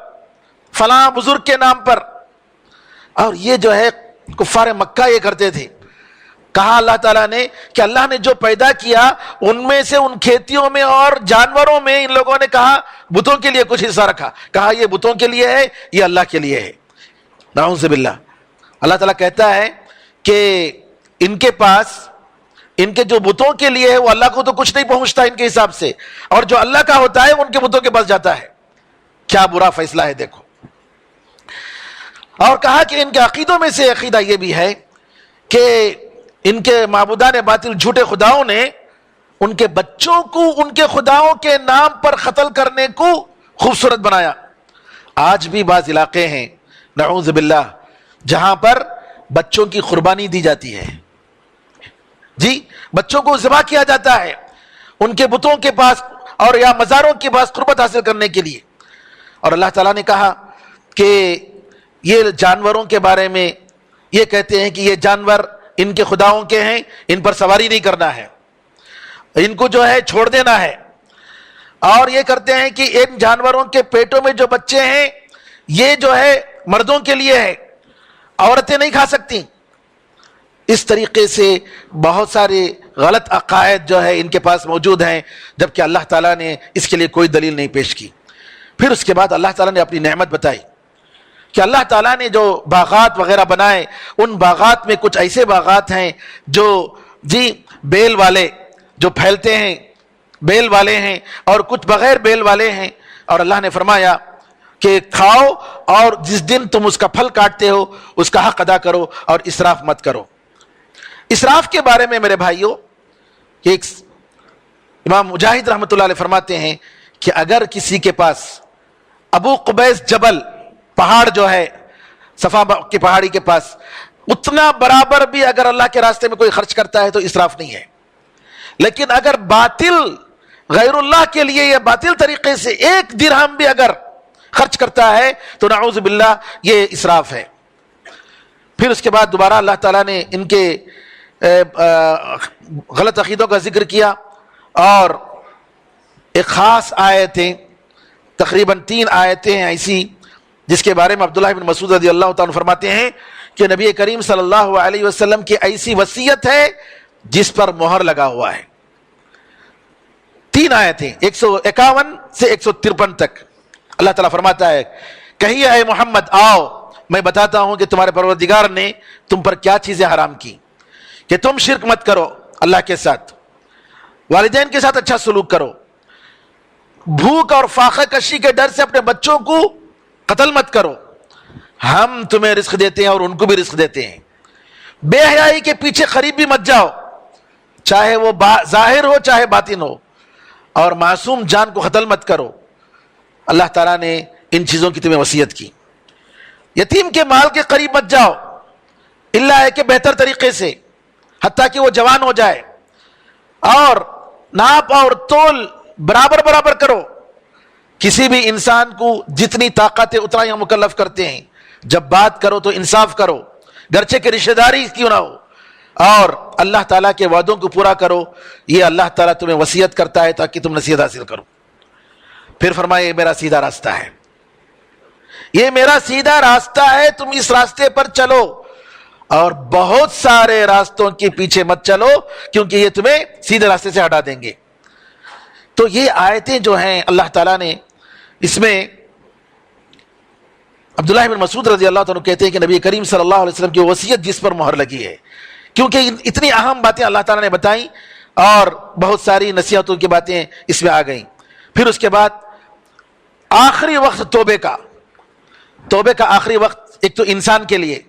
فلاں بزرگ کے نام پر، اور یہ جو ہے کفار مکہ یہ کرتے تھے. کہا اللہ تعالیٰ نے کہ اللہ نے جو پیدا کیا ان میں سے ان کھیتیوں میں اور جانوروں میں ان لوگوں نے کہا بتوں کے لیے کچھ حصہ رکھا، کہا یہ بتوں کے لیے ہے، یہ اللہ کے لیے ہے. نعوذ باللہ. اللہ تعالیٰ کہتا ہے کہ ان کے پاس ان کے جو بتوں کے لیے ہے وہ اللہ کو تو کچھ نہیں پہنچتا ان کے حساب سے، اور جو اللہ کا ہوتا ہے ان کے بتوں کے پاس جاتا ہے. کیا برا فیصلہ ہے دیکھو. اور کہا کہ ان کے عقیدوں میں سے عقیدہ یہ بھی ہے کہ ان کے معبودان باطل جھوٹے خداؤں نے ان کے بچوں کو ان کے خداؤں کے نام پر قتل کرنے کو خوبصورت بنایا. آج بھی بعض علاقے ہیں نعوذ باللہ جہاں پر بچوں کی قربانی دی جاتی ہے، جی بچوں کو ذبح کیا جاتا ہے ان کے بتوں کے پاس اور یا مزاروں کے پاس قربت حاصل کرنے کے لیے. اور اللہ تعالیٰ نے کہا کہ یہ جانوروں کے بارے میں یہ کہتے ہیں کہ یہ جانور ان کے خداؤں کے ہیں، ان پر سواری نہیں کرنا ہے، ان کو جو ہے چھوڑ دینا ہے. اور یہ کرتے ہیں کہ ان جانوروں کے پیٹوں میں جو بچے ہیں یہ جو ہے مردوں کے لیے ہے، عورتیں نہیں کھا سکتی. اس طریقے سے بہت سارے غلط عقائد جو ہے ان کے پاس موجود ہیں، جبکہ اللہ تعالیٰ نے اس کے لیے کوئی دلیل نہیں پیش کی. پھر اس کے بعد اللہ تعالیٰ نے اپنی نعمت بتائی کہ اللہ تعالیٰ نے جو باغات وغیرہ بنائے، ان باغات میں کچھ ایسے باغات ہیں جو جی بیل والے جو پھیلتے ہیں بیل والے ہیں، اور کچھ بغیر بیل والے ہیں. اور اللہ نے فرمایا کہ کھاؤ اور جس دن تم اس کا پھل کاٹتے ہو اس کا حق ادا کرو اور اسراف مت کرو. اسراف کے بارے میں میرے بھائیوں ایک امام مجاہد رحمۃ اللہ علیہ فرماتے ہیں کہ اگر کسی کے پاس ابو قبیس جبل پہاڑ جو ہے صفا کی پہاڑی کے پاس اتنا برابر بھی اگر اللہ کے راستے میں کوئی خرچ کرتا ہے تو اسراف نہیں ہے، لیکن اگر باطل غیر اللہ کے لیے یا باطل طریقے سے ایک درہم بھی اگر خرچ کرتا ہے تو نعوذ باللہ یہ اسراف ہے. پھر اس کے بعد دوبارہ اللہ تعالیٰ نے ان کے غلط عقیدوں کا ذکر کیا اور ایک خاص آیتیں تقریباً 3 آیتیں ہیں ایسی جس کے بارے میں عبداللہ بن مسعود رضی اللہ تعالیٰ فرماتے ہیں کہ نبی کریم صلی اللہ علیہ وسلم کی ایسی وصیت ہے جس پر مہر لگا ہوا ہے. 3 آیتیں 151 سے 153 تک اللہ تعالیٰ فرماتا ہے کہیے اے محمد آؤ میں بتاتا ہوں کہ تمہارے پروردگار نے تم پر کیا چیزیں حرام کی، کہ تم شرک مت کرو اللہ کے ساتھ، والدین کے ساتھ اچھا سلوک کرو، بھوک اور فاقہ کشی کے ڈر سے اپنے بچوں کو قتل مت کرو، ہم تمہیں رزق دیتے ہیں اور ان کو بھی رزق دیتے ہیں، بے حیائی کے پیچھے قریب بھی مت جاؤ چاہے وہ ظاہر ہو چاہے باطن ہو، اور معصوم جان کو قتل مت کرو. اللہ تعالیٰ نے ان چیزوں کی تمہیں وصیت کی. یتیم کے مال کے قریب مت جاؤ الا ہے کہ بہتر طریقے سے حتیٰ کہ وہ جوان ہو جائے، اور ناپ اور تول برابر برابر کرو. کسی بھی انسان کو جتنی طاقت ہے اتنا ہی مکلف کرتے ہیں، جب بات کرو تو انصاف کرو گرچہ کہ رشتہ داری کیوں نہ ہو، اور اللہ تعالیٰ کے وعدوں کو پورا کرو. یہ اللہ تعالیٰ تمہیں وصیت کرتا ہے تاکہ تم نصیحت حاصل کرو. پھر فرمائے یہ میرا سیدھا راستہ ہے، یہ میرا سیدھا راستہ ہے، تم اس راستے پر چلو اور بہت سارے راستوں کے پیچھے مت چلو کیونکہ یہ تمہیں سیدھے راستے سے ہٹا دیں گے. تو یہ آیتیں جو ہیں اللہ تعالیٰ نے اس میں عبداللہ بن مسعود رضی اللہ عنہ کہتے ہیں کہ نبی کریم صلی اللہ علیہ وسلم کی وصیت جس پر مہر لگی ہے، کیونکہ اتنی اہم باتیں اللہ تعالیٰ نے بتائیں اور بہت ساری نصیحتوں کی باتیں اس میں آ گئیں. پھر اس کے بعد آخری وقت توبے کا آخری وقت ایک تو انسان کے لیے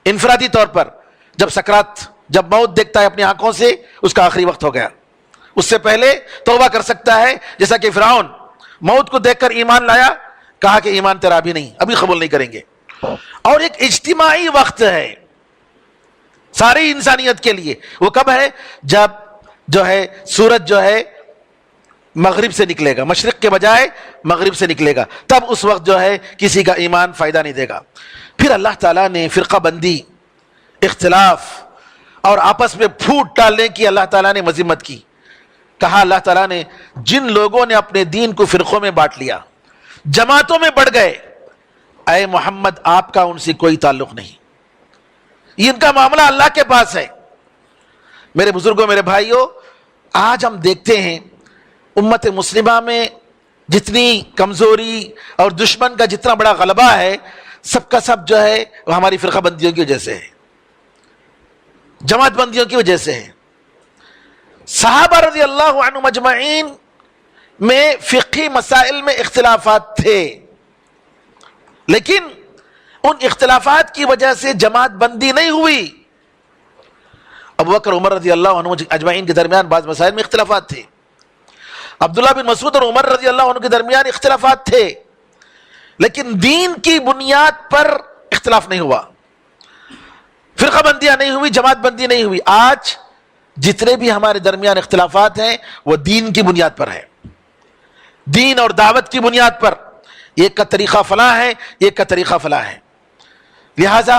انفرادی طور پر جب موت دیکھتا ہے اپنی آنکھوں سے اس کا آخری وقت ہو گیا، اس سے پہلے توبہ کر سکتا ہے، جیسا کہ فرعون موت کو دیکھ کر ایمان لایا، کہا کہ ایمان تیرا ابھی نہیں، ابھی قبول نہیں کریں گے. اور ایک اجتماعی وقت ہے ساری انسانیت کے لیے، وہ کب ہے؟ جب جو ہے سورج جو ہے مغرب سے نکلے گا، مشرق کے بجائے مغرب سے نکلے گا، تب اس وقت جو ہے کسی کا ایمان فائدہ نہیں دے گا. پھر اللہ تعالیٰ نے فرقہ بندی، اختلاف اور آپس میں پھوٹ ڈالنے کی اللہ تعالیٰ نے مذمت کی. کہا اللہ تعالیٰ نے جن لوگوں نے اپنے دین کو فرقوں میں بانٹ لیا، جماعتوں میں بڑھ گئے، اے محمد آپ کا ان سے کوئی تعلق نہیں، ان کا معاملہ اللہ کے پاس ہے. میرے بزرگوں، میرے بھائیوں، آج ہم دیکھتے ہیں امت مسلمہ میں جتنی کمزوری اور دشمن کا جتنا بڑا غلبہ ہے، سب کا سب جو ہے وہ ہماری فرقہ بندیوں کی وجہ سے ہے، جماعت بندیوں کی وجہ سے ہے. صحابہ رضی اللہ عنہم اجمعین میں فقہی مسائل میں اختلافات تھے، لیکن ان اختلافات کی وجہ سے جماعت بندی نہیں ہوئی۔ ابو بکر عمر رضی اللہ عنہ اجمعین کے درمیان بعض مسائل میں اختلافات تھے، عبداللہ بن مسعود اور عمر رضی اللہ عنہ کے درمیان اختلافات تھے، لیکن دین کی بنیاد پر اختلاف نہیں ہوا، فرقہ بندیاں نہیں ہوئی، جماعت بندی نہیں ہوئی۔ آج جتنے بھی ہمارے درمیان اختلافات ہیں وہ دین کی بنیاد پر ہے، دین اور دعوت کی بنیاد پر، ایک کا طریقہ فلاں ہے، ایک کا طریقہ فلاں ہے۔ لہذا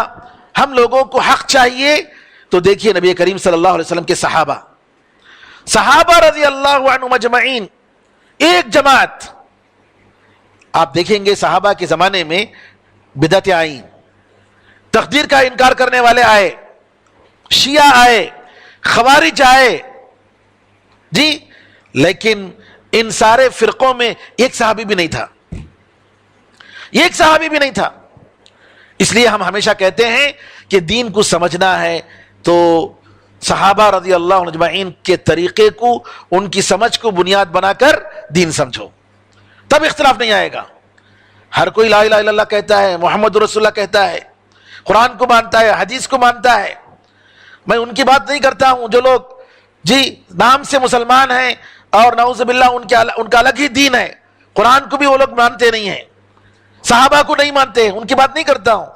ہم لوگوں کو حق چاہیے تو دیکھیے نبی کریم صلی اللہ علیہ وسلم کے صحابہ رضی اللہ عنہم اجمعین ایک جماعت۔ آپ دیکھیں گے صحابہ کے زمانے میں بدعتیں آئیں، تقدیر کا انکار کرنے والے آئے، شیعہ آئے، خوارج آئے، جی، لیکن ان سارے فرقوں میں ایک صحابی بھی نہیں تھا، ایک صحابی بھی نہیں تھا۔ اس لیے ہم ہمیشہ کہتے ہیں کہ دین کو سمجھنا ہے تو صحابہ رضی اللہ عنہ اجمعین کے طریقے کو، ان کی سمجھ کو بنیاد بنا کر دین سمجھو، تب اختلاف نہیں آئے گا۔ ہر کوئی لا الہ الا اللہ کہتا ہے، محمد رسول اللہ کہتا ہے، قرآن کو مانتا ہے، حدیث کو مانتا ہے۔ میں ان کی بات نہیں کرتا ہوں جو لوگ جی نام سے مسلمان ہیں اور نعوذ باللہ ان کا الگ ہی دین ہے، قرآن کو بھی وہ لوگ مانتے نہیں ہیں، صحابہ کو نہیں مانتے، ان کی بات نہیں کرتا ہوں،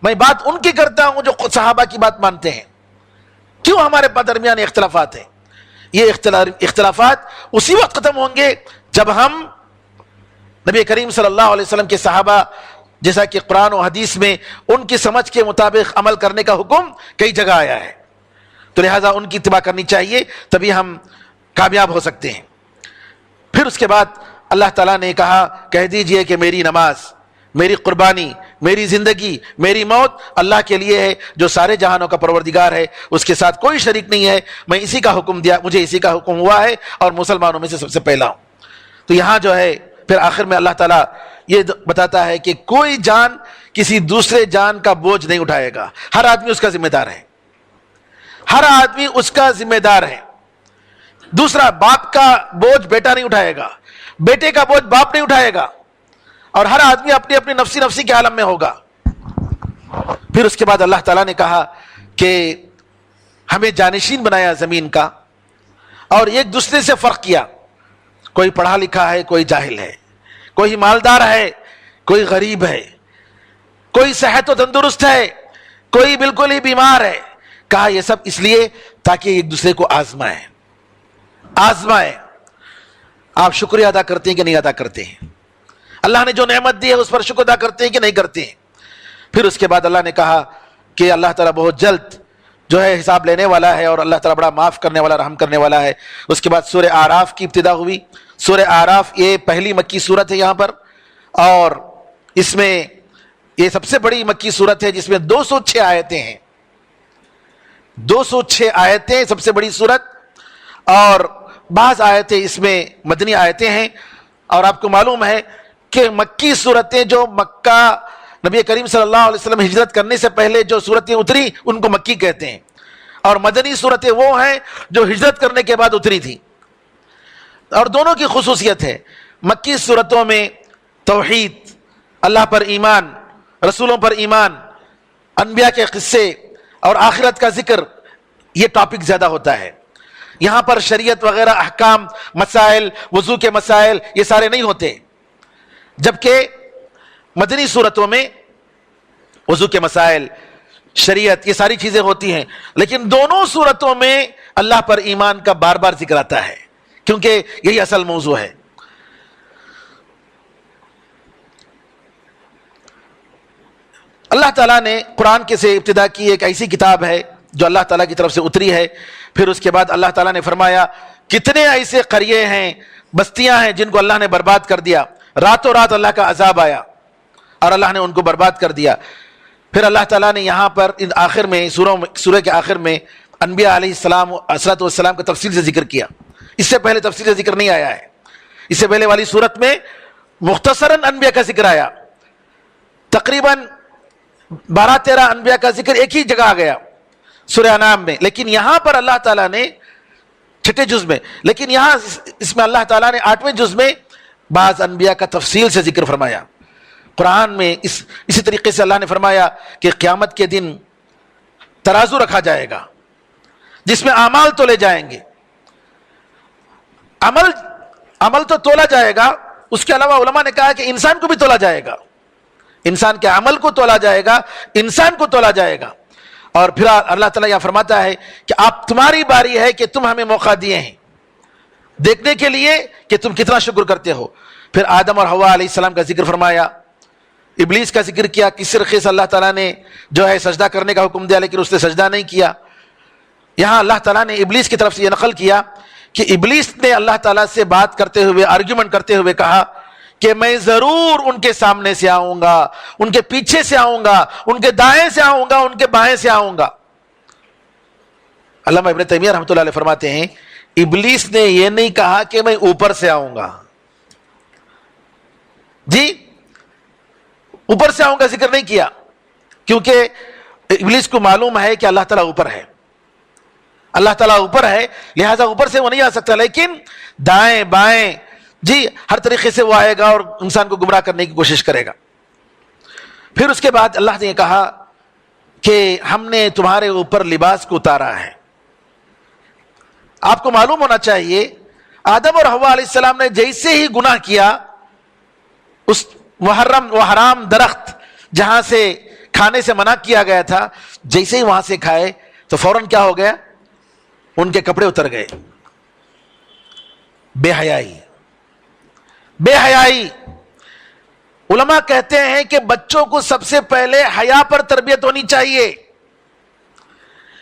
میں بات ان کی کرتا ہوں جو صحابہ کی بات مانتے ہیں۔ کیوں ہمارے درمیان اختلافات ہیں؟ یہ اختلافات اسی وقت ختم ہوں گے جب ہم نبی کریم صلی اللہ علیہ وسلم کے صحابہ، جیسا کہ قرآن و حدیث میں ان کی سمجھ کے مطابق عمل کرنے کا حکم کئی جگہ آیا ہے، تو لہٰذا ان کی اتباع کرنی چاہیے، تبھی ہم کامیاب ہو سکتے ہیں۔ پھر اس کے بعد اللہ تعالیٰ نے کہا، کہہ دیجئے کہ میری نماز، میری قربانی، میری زندگی، میری موت اللہ کے لیے ہے جو سارے جہانوں کا پروردگار ہے، اس کے ساتھ کوئی شریک نہیں ہے، میں اسی کا حکم دیا، مجھے اسی کا حکم ہوا ہے اور مسلمانوں میں سے سب سے پہلا ہوں۔ تو یہاں جو ہے پھر آخر میں اللہ تعالیٰ یہ بتاتا ہے کہ کوئی جان کسی دوسرے جان کا بوجھ نہیں اٹھائے گا، ہر آدمی اس کا ذمہ دار ہے، ہر آدمی اس کا ذمہ دار ہے۔ دوسرا، باپ کا بوجھ بیٹا نہیں اٹھائے گا، بیٹے کا بوجھ باپ نہیں اٹھائے گا، اور ہر آدمی اپنی اپنی نفسی کے عالم میں ہوگا۔ پھر اس کے بعد اللہ تعالیٰ نے کہا کہ ہمیں جانشین بنایا زمین کا، اور ایک دوسرے سے فرق کیا، کوئی پڑھا لکھا ہے، کوئی جاہل ہے، کوئی مالدار ہے، کوئی غریب ہے، کوئی صحت و تندرست ہے، کوئی بالکل ہی بیمار ہے۔ کہا یہ سب اس لیے تاکہ ایک دوسرے کو آزمائیں۔ آپ شکریہ ادا کرتے ہیں کہ نہیں ادا کرتے ہیں؟ اللہ نے جو نعمت دی ہے اس پر شکر ادا کرتے ہیں کہ نہیں کرتے ہیں؟ پھر اس کے بعد اللہ نے کہا کہ اللہ تعالیٰ بہت جلد جو ہے حساب لینے والا ہے، اور اللہ تعالیٰ بڑا معاف کرنے والا، رحم کرنے والا ہے۔ اس کے بعد سورہ اعراف کی ابتدا ہوئی۔ سورہ اعراف یہ پہلی مکی صورت ہے یہاں پر، اور اس میں یہ سب سے بڑی مکی صورت ہے جس میں 206 آیتیں ہیں، 206 آیتیں، سب سے بڑی صورت، اور بعض آیتیں اس میں مدنی آیتیں ہیں۔ اور آپ کو معلوم ہے کہ مکی صورتیں جو مکہ نبی کریم صلی اللہ علیہ وسلم ہجرت کرنے سے پہلے جو صورتیں اتری ان کو مکی کہتے ہیں، اور مدنی صورتیں وہ ہیں جو ہجرت کرنے کے بعد اتری تھی۔ اور دونوں کی خصوصیت ہے، مکی صورتوں میں توحید، اللہ پر ایمان، رسولوں پر ایمان، انبیاء کے قصے اور آخرت کا ذکر، یہ ٹاپک زیادہ ہوتا ہے۔ یہاں پر شریعت وغیرہ احکام، مسائل، وضو کے مسائل، یہ سارے نہیں ہوتے، جبکہ مدنی صورتوں میں وضو کے مسائل، شریعت، یہ ساری چیزیں ہوتی ہیں۔ لیکن دونوں صورتوں میں اللہ پر ایمان کا بار بار ذکر آتا ہے، کیونکہ یہی اصل موضوع ہے۔ اللہ تعالیٰ نے قرآن کے سے ابتدا کی، ایک ایسی کتاب ہے جو اللہ تعالیٰ کی طرف سے اتری ہے۔ پھر اس کے بعد اللہ تعالیٰ نے فرمایا کتنے ایسے قریے ہیں، بستیاں ہیں جن کو اللہ نے برباد کر دیا، راتوں رات اللہ کا عذاب آیا اور اللہ نے ان کو برباد کر دیا۔ پھر اللہ تعالیٰ نے یہاں پر آخر میں سورہ کے آخر میں انبیاء علیہ السلام والسلام کا تفصیل سے ذکر کیا، اس سے پہلے تفصیل سے ذکر نہیں آیا ہے۔ اس سے پہلے والی صورت میں مختصراً انبیاء کا ذکر آیا، تقریباً 12-13 انبیاء کا ذکر ایک ہی جگہ آ گیا سورہ انعام میں، لیکن یہاں پر اللہ تعالیٰ نے چھٹے جز میں. لیکن یہاں اس میں اللہ تعالیٰ نے 8ویں جز میں بعض انبیاء کا تفصیل سے ذکر فرمایا. قرآن میں اسی طریقے سے اللہ نے فرمایا کہ قیامت کے دن ترازو رکھا جائے گا جس میں اعمال تولے جائیں گے. عمل تو تولا جائے گا, اس کے علاوہ علماء نے کہا کہ انسان کو بھی تولا جائے گا. انسان کے عمل کو تولا جائے گا, انسان کو تولا جائے گا. اور پھر اللہ تعالیٰ یہ فرماتا ہے کہ آپ تمہاری باری ہے کہ تم ہمیں موقع دیے ہیں دیکھنے کے لیے کہ تم کتنا شکر کرتے ہو. پھر آدم اور حوا علیہ السلام کا ذکر فرمایا, ابلیس کا ذکر کیا. کس طریقے سے اللہ تعالیٰ نے جو ہے سجدہ کرنے کا حکم دیا لیکن اس نے سجدہ نہیں کیا. یہاں اللہ تعالیٰ نے ابلیس کی طرف سے یہ نقل کیا کہ ابلیس نے اللہ تعالیٰ سے بات کرتے ہوئے, آرگیومنٹ کرتے ہوئے کہا کہ میں ضرور ان کے سامنے سے آؤں گا, ان کے پیچھے سے آؤں گا, ان کے دائیں سے آؤں گا, ان کے بائیں سے آؤں گا. علامہ ابن تیمیہ رحمۃ اللہ علیہ فرماتے ہیں ابلیس نے یہ نہیں کہا کہ میں اوپر سے آؤں گا. جی اوپر سے آؤں گا ذکر نہیں کیا, کیونکہ ابلیس کو معلوم ہے کہ اللہ تعالیٰ اوپر ہے, اللہ تعالیٰ اوپر ہے, لہذا اوپر سے وہ نہیں آ سکتا. لیکن دائیں بائیں جی ہر طریقے سے وہ آئے گا اور انسان کو گمراہ کرنے کی کوشش کرے گا. پھر اس کے بعد اللہ نے کہا کہ ہم نے تمہارے اوپر لباس کو اتارا ہے. آپ کو معلوم ہونا چاہیے آدم اور حوا علیہ السلام نے جیسے ہی گناہ کیا, اس وہ حرام درخت جہاں سے کھانے سے منع کیا گیا تھا, جیسے ہی وہاں سے کھائے تو فوراً کیا ہو گیا, ان کے کپڑے اتر گئے. بے حیائی, بے حیائی. علماء کہتے ہیں کہ بچوں کو سب سے پہلے حیا پر تربیت ہونی چاہیے.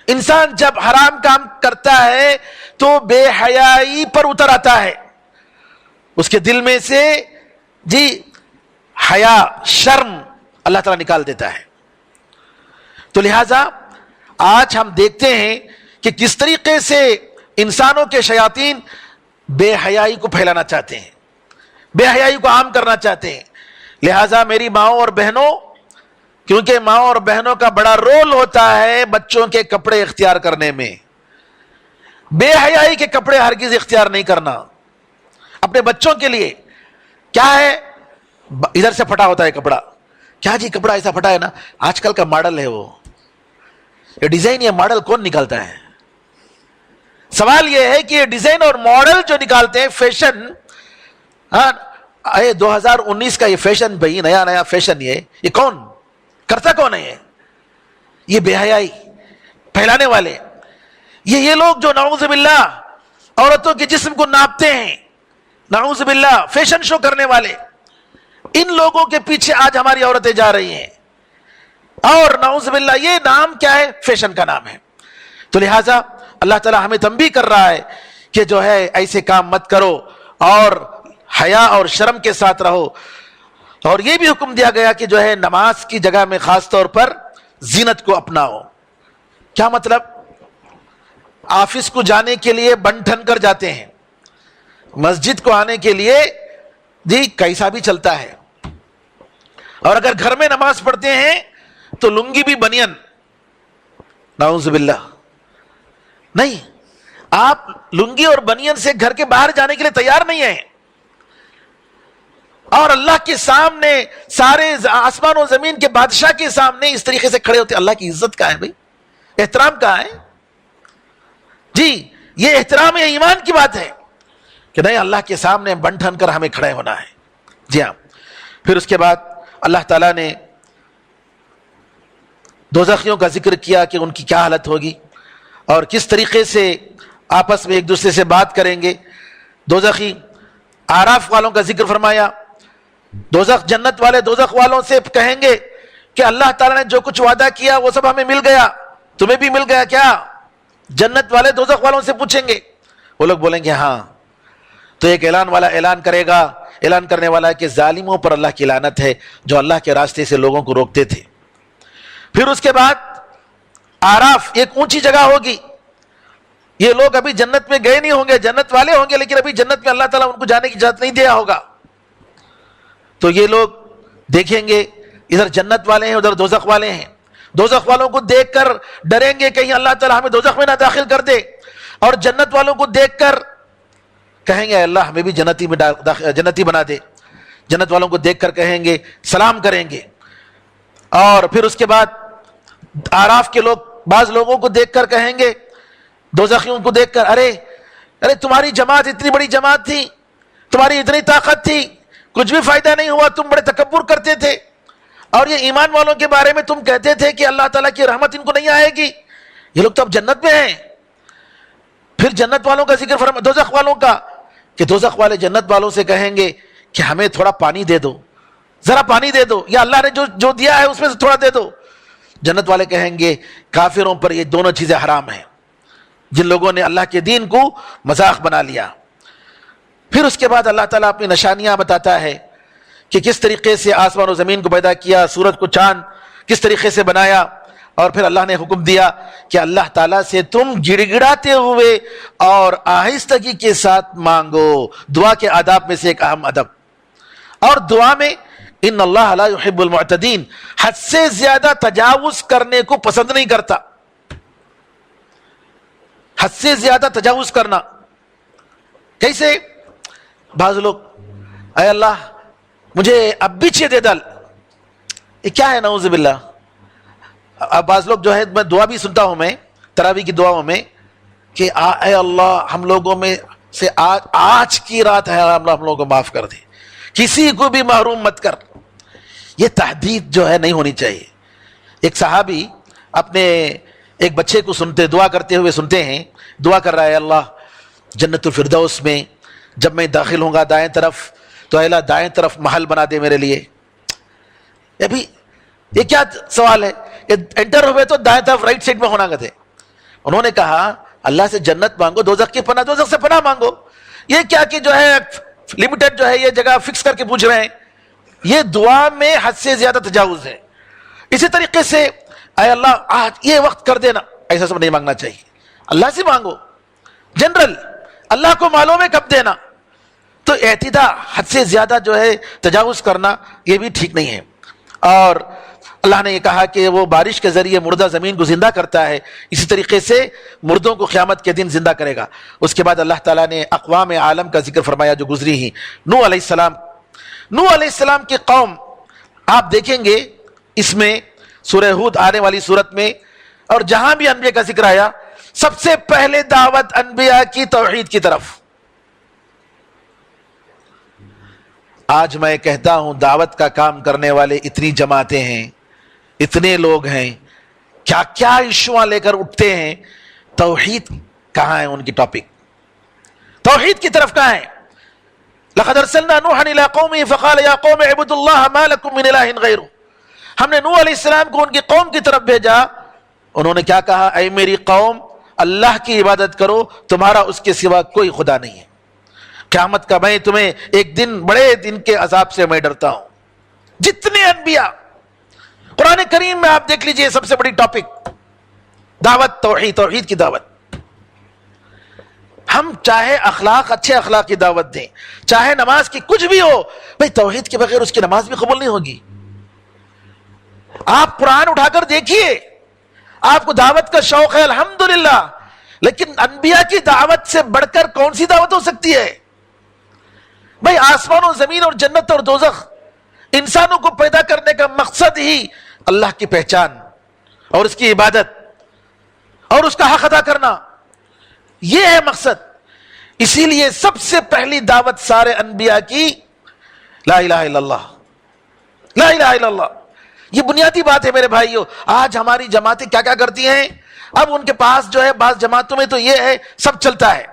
انسان جب حرام کام کرتا ہے تو بے حیائی پر اتر آتا ہے, اس کے دل میں سے جی حیا, شرم اللہ تعالیٰ نکال دیتا ہے. تو لہذا آج ہم دیکھتے ہیں کہ کس طریقے سے انسانوں کے شیاطین بے حیائی کو پھیلانا چاہتے ہیں, بے حیائی کو عام کرنا چاہتے ہیں. لہذا میری ماؤں اور بہنوں, کیونکہ ماؤں اور بہنوں کا بڑا رول ہوتا ہے بچوں کے کپڑے اختیار کرنے میں, بے حیائی کے کپڑے ہرگز اختیار نہیں کرنا اپنے بچوں کے لیے. کیا ہے, ادھر سے پھٹا ہوتا ہے کپڑا, کیا جی کپڑا ایسا پھٹا ہے نا, آج کل کا ماڈل ہے وہ, یہ ڈیزائن یا ماڈل کون نکالتا ہے؟ سوال یہ ہے کہ یہ ڈیزائن اور ماڈل جو نکالتے ہیں فیشن, 2019 کا یہ فیشن بھائی, نیا نیا فیشن, یہ کون کرتا, کون ہے یہ بے حیائی پھیلانے والے. یہ لوگ جو نعوذ باللہ عورتوں کے جسم کو ناپتے ہیں, نعوذ باللہ فیشن شو کرنے والے, ان لوگوں کے پیچھے آج ہماری عورتیں جا رہی ہیں. اور نعوذ باللہ یہ نام کیا ہے, فیشن کا نام ہے. تو لہٰذا اللہ تعالیٰ ہمیں تنبیہ کر رہا ہے کہ جو ہے ایسے کام مت کرو اور حیا اور شرم کے ساتھ رہو. اور یہ بھی حکم دیا گیا کہ جو ہے نماز کی جگہ میں خاص طور پر زینت کو اپناؤ. کیا مطلب؟ آفس کو جانے کے لیے بن ٹھن کر جاتے ہیں, مسجد کو آنے کے لیے جی کیسا بھی چلتا ہے, اور اگر گھر میں نماز پڑھتے ہیں تو لنگی بھی بنین, نعوذ باللہ. نہیں, آپ لنگی اور بنین سے گھر کے باہر جانے کے لیے تیار نہیں ہیں, اور اللہ کے سامنے سارے آسمان و زمین کے بادشاہ کے سامنے اس طریقے سے کھڑے ہوتے. اللہ کی عزت کہاں ہے بھائی, احترام کہاں ہے جی؟ یہ احترام ہے, ایمان کی بات ہے کہ نہیں, اللہ کے سامنے بن ٹھن کر ہمیں کھڑے ہونا ہے. جی ہاں. پھر اس کے بعد اللہ تعالیٰ نے دوزخیوں کا ذکر کیا کہ ان کی کیا حالت ہوگی اور کس طریقے سے آپس میں ایک دوسرے سے بات کریں گے. دوزخی آراف والوں کا ذکر فرمایا. دوزخ جنت والے دوزخ والوں سے کہیں گے کہ اللہ تعالیٰ نے جو کچھ وعدہ کیا وہ سب ہمیں مل گیا, تمہیں بھی مل گیا کیا؟ جنت والے دوزخ والوں سے پوچھیں گے. وہ لوگ بولیں گے ہاں. تو ایک اعلان والا اعلان کرے گا, اعلان کرنے والا ہے کہ ظالموں پر اللہ کی لعنت ہے جو اللہ کے راستے سے لوگوں کو روکتے تھے. پھر اس کے بعد آراف ایک اونچی جگہ ہوگی. یہ لوگ ابھی جنت میں گئے نہیں ہوں گے, جنت والے ہوں گے, لیکن ابھی جنت میں اللہ تعالیٰ ان کو جانے کی اجازت نہیں دیا ہوگا. تو یہ لوگ دیکھیں گے ادھر جنت والے ہیں, ادھر دوزخ والے ہیں. دوزخ والوں کو دیکھ کر ڈریں گے کہیں اللہ تعالیٰ ہمیں دوزخ میں نہ داخل کر دے. اور جنت والوں کو دیکھ کر کہیں گے اللہ ہمیں بھی جنتی بنا دے. جنت والوں کو دیکھ کر کہیں گے, سلام کریں گے. اور پھر اس کے بعد اعراف کے لوگ بعض لوگوں کو دیکھ کر کہیں گے, دوزخیوں کو دیکھ کر, ارے تمہاری جماعت اتنی بڑی جماعت تھی, تمہاری اتنی طاقت تھی, کچھ بھی فائدہ نہیں ہوا, تم بڑے تکبر کرتے تھے, اور یہ ایمان والوں کے بارے میں تم کہتے تھے کہ اللہ تعالیٰ کی رحمت ان کو نہیں آئے گی, یہ لوگ تو اب جنت میں ہیں. پھر جنت والوں کا ذکر فرما دوزخ والوں کا, کہ دوزخ والے جنت والوں سے کہیں گے کہ ہمیں تھوڑا پانی دے دو, ذرا پانی دے دو, یا اللہ نے جو دیا ہے اس میں سے تھوڑا دے دو. جنت والے کہیں گے کافروں پر یہ دونوں چیزیں حرام ہیں, جن لوگوں نے اللہ کے دین کو مذاق بنا لیا. پھر اس کے بعد اللہ تعالیٰ اپنی نشانیاں بتاتا ہے کہ کس طریقے سے آسمان و زمین کو پیدا کیا, سورج کو چاند کس طریقے سے بنایا, اور پھر اللہ نے حکم دیا کہ اللہ تعالیٰ سے تم گڑ گڑاتے ہوئے اور آہستگی کے ساتھ مانگو. دعا کے آداب میں سے ایک اہم ادب. اور دعا میں ان اللہ لا يحب المعتدین, حد سے زیادہ تجاوز کرنے کو پسند نہیں کرتا. حد سے زیادہ تجاوز کرنا کیسے؟ بعض لوگ اے اللہ مجھے اب بھی چھ دے ڈال, یہ کیا ہے نعوذ باللہ. اب بعض لوگ جو ہے, میں دعا بھی سنتا ہوں میں تراویح کی دعاؤں میں, کہ اے اللہ ہم لوگوں میں سے آج کی رات ہے, ہم لوگوں کو معاف کر دے, کسی کو بھی محروم مت کر. یہ تحدید جو ہے نہیں ہونی چاہیے. ایک صحابی اپنے ایک بچے کو دعا کرتے ہوئے سنتے ہیں, دعا کر رہا ہے اللہ جنت الفردوس میں جب میں داخل ہوں گا دائیں طرف, تو اے اللہ دائیں طرف محل بنا دے میرے لیے. ابھی یہ کیا سوال ہے کہ انٹر ہوئے تو دائیں طرف رائٹ سائڈ میں ہونا تھے. انہوں نے کہا اللہ سے جنت مانگو, دوزخ کی پناہ, دوزخ سے پناہ مانگو. یہ کیا کہ جو ہے لمیٹڈ جو ہے یہ جگہ فکس کر کے پوچھ رہے ہیں, یہ دعا میں حد سے زیادہ تجاوز ہے. اسی طریقے سے اے اللہ آج یہ وقت کر دینا, ایسا سب نہیں مانگنا چاہیے. اللہ سے مانگو جنرل, اللہ کو معلوم ہے کب دینا. تو اعتدا حد سے زیادہ جو ہے تجاوز کرنا یہ بھی ٹھیک نہیں ہے. اور اللہ نے یہ کہا کہ وہ بارش کے ذریعے مردہ زمین کو زندہ کرتا ہے, اسی طریقے سے مردوں کو قیامت کے دن زندہ کرے گا. اس کے بعد اللہ تعالیٰ نے اقوام عالم کا ذکر فرمایا جو گزری ہی. نوح علیہ السلام کی قوم آپ دیکھیں گے اس میں سورہ ہود آنے والی صورت میں, اور جہاں بھی انبیاء کا ذکر آیا سب سے پہلے دعوت انبیاء کی توحید کی طرف. آج میں کہتا ہوں دعوت کا کام کرنے والے اتنی جماعتیں ہیں, اتنے لوگ ہیں, کیا کیا ایشوਆਂ لے کر اٹھتے ہیں, توحید کہاں ہے ان کی ٹاپک؟ توحید کی طرف کہاں ہے؟ لقد ارسلنا نوحا الى قومه فقال يا قوم اعبدوا الله ما لكم من اله غيره. ہم نے نوح علیہ السلام کو ان کی قوم کی طرف بھیجا, انہوں نے کیا کہا, اے میری قوم اللہ کی عبادت کرو, تمہارا اس کے سوا کوئی خدا نہیں ہے. قیامت کا میں تمہیں ایک دن, بڑے دن کے عذاب سے میں ڈرتا ہوں. جتنے انبیاء قرآن کریم میں آپ دیکھ لیجئے سب سے بڑی ٹاپک دعوت توحید, توحید کی دعوت. ہم چاہے اخلاق, اچھے اخلاق کی دعوت دیں, چاہے نماز کی کچھ بھی ہو, بھئی توحید کے بغیر اس کی نماز بھی قبول نہیں ہوگی. آپ قرآن اٹھا کر دیکھیے, آپ کو دعوت کا شوق ہے الحمدللہ, لیکن انبیاء کی دعوت سے بڑھ کر کون سی دعوت ہو سکتی ہے؟ بھئی آسمان و زمین اور جنت اور دوزخ, انسانوں کو پیدا کرنے کا مقصد ہی اللہ کی پہچان اور اس کی عبادت اور اس کا حق ادا کرنا, یہ ہے مقصد. اسی لیے سب سے پہلی دعوت سارے انبیاء کی لا الہ الا اللہ, لا الہ الا اللہ. یہ بنیادی بات ہے میرے بھائیو. آج ہماری جماعتیں کیا کیا کرتی ہیں, اب ان کے پاس جو ہے بعض جماعتوں میں تو یہ ہے سب چلتا ہے,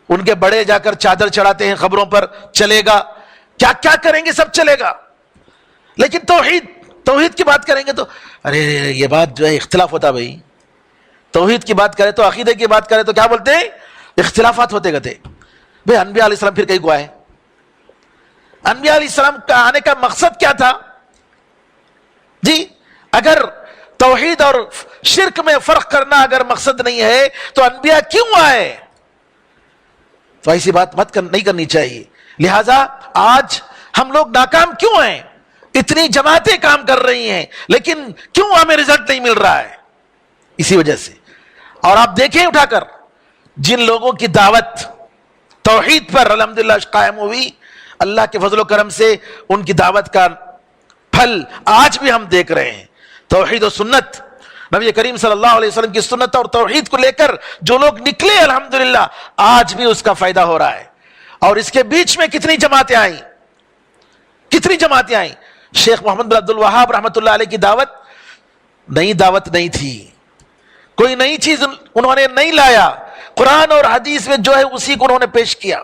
ان کے بڑے جا کر چادر چڑھاتے ہیں قبروں پر, چلے گا, کیا کیا کریں گے, سب چلے گا. لیکن توحید کی بات کریں گے تو ارے یہ بات جو ہے اختلاف ہوتا. بھائی توحید کی بات کرے تو, عقیدے کی بات کرے تو کیا بولتے ہیں, اختلافات ہوتے گئے. بھئی انبیاء علیہ السلام پھر کہیں کو آئے, انبیاء علیہ السلام کا آنے کا مقصد کیا تھا جی؟ اگر توحید اور شرک میں فرق کرنا اگر مقصد نہیں ہے تو انبیاء کیوں آئے؟ تو ایسی بات نہیں کرنی چاہیے. لہٰذا آج ہم لوگ ناکام کیوں ہیں؟ اتنی جماعتیں کام کر رہی ہیں لیکن کیوں ہمیں رزلٹ نہیں مل رہا ہے؟ اسی وجہ سے. اور آپ دیکھیں اٹھا کر جن لوگوں کی دعوت توحید پر الحمدللہ قائم ہوئی، اللہ کے فضل و کرم سے ان کی دعوت کا پھل آج بھی ہم دیکھ رہے ہیں۔ توحید و سنت، نبی کریم صلی اللہ علیہ وسلم کی سنت اور توحید کو لے کر جو لوگ نکلے الحمدللہ آج بھی اس کا فائدہ ہو رہا ہے۔ اور اس کے بیچ میں کتنی جماعتیں آئیں، کتنی جماعتیں آئیں۔ شیخ محمد بن عبد الوہاب رحمۃ اللہ علیہ کی دعوت نئی دعوت نہیں تھی، کوئی نئی چیز انہوں نے نہیں لایا، قرآن اور حدیث میں جو ہے اسی کو انہوں نے پیش کیا،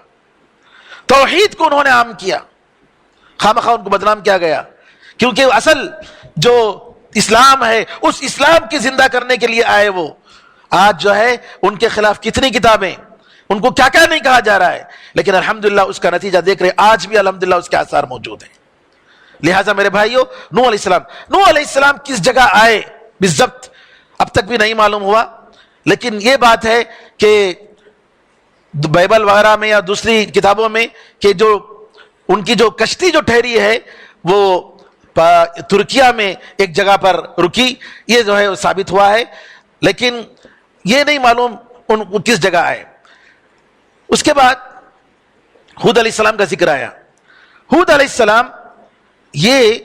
توحید کو انہوں نے عام کیا، خامخواہ ان کو بدنام کیا گیا، کیونکہ اصل جو اسلام ہے اس اسلام کی زندہ کرنے کے لیے آئے وہ۔ آج جو ہے ان کے خلاف کتنی کتابیں، ان کو کیا کیا نہیں کہا جا رہا ہے، لیکن الحمدللہ اس کا نتیجہ دیکھ رہے آج بھی الحمدللہ اس کے آثار موجود ہیں۔ لہٰذا میرے بھائیو، نوح علیہ السلام کس جگہ آئے بالضبط اب تک بھی نہیں معلوم ہوا، لیکن یہ بات ہے کہ بائبل وغیرہ میں یا دوسری کتابوں میں کہ جو ان کی جو کشتی جو ٹھہری ہے وہ ترکیہ میں ایک جگہ پر رکی، یہ جو ہے وہ ثابت ہوا ہے، لیکن یہ نہیں معلوم ان کس جگہ آئے۔ اس کے بعد ہود علیہ السلام کا ذکر آیا۔ ہود علیہ السلام یہ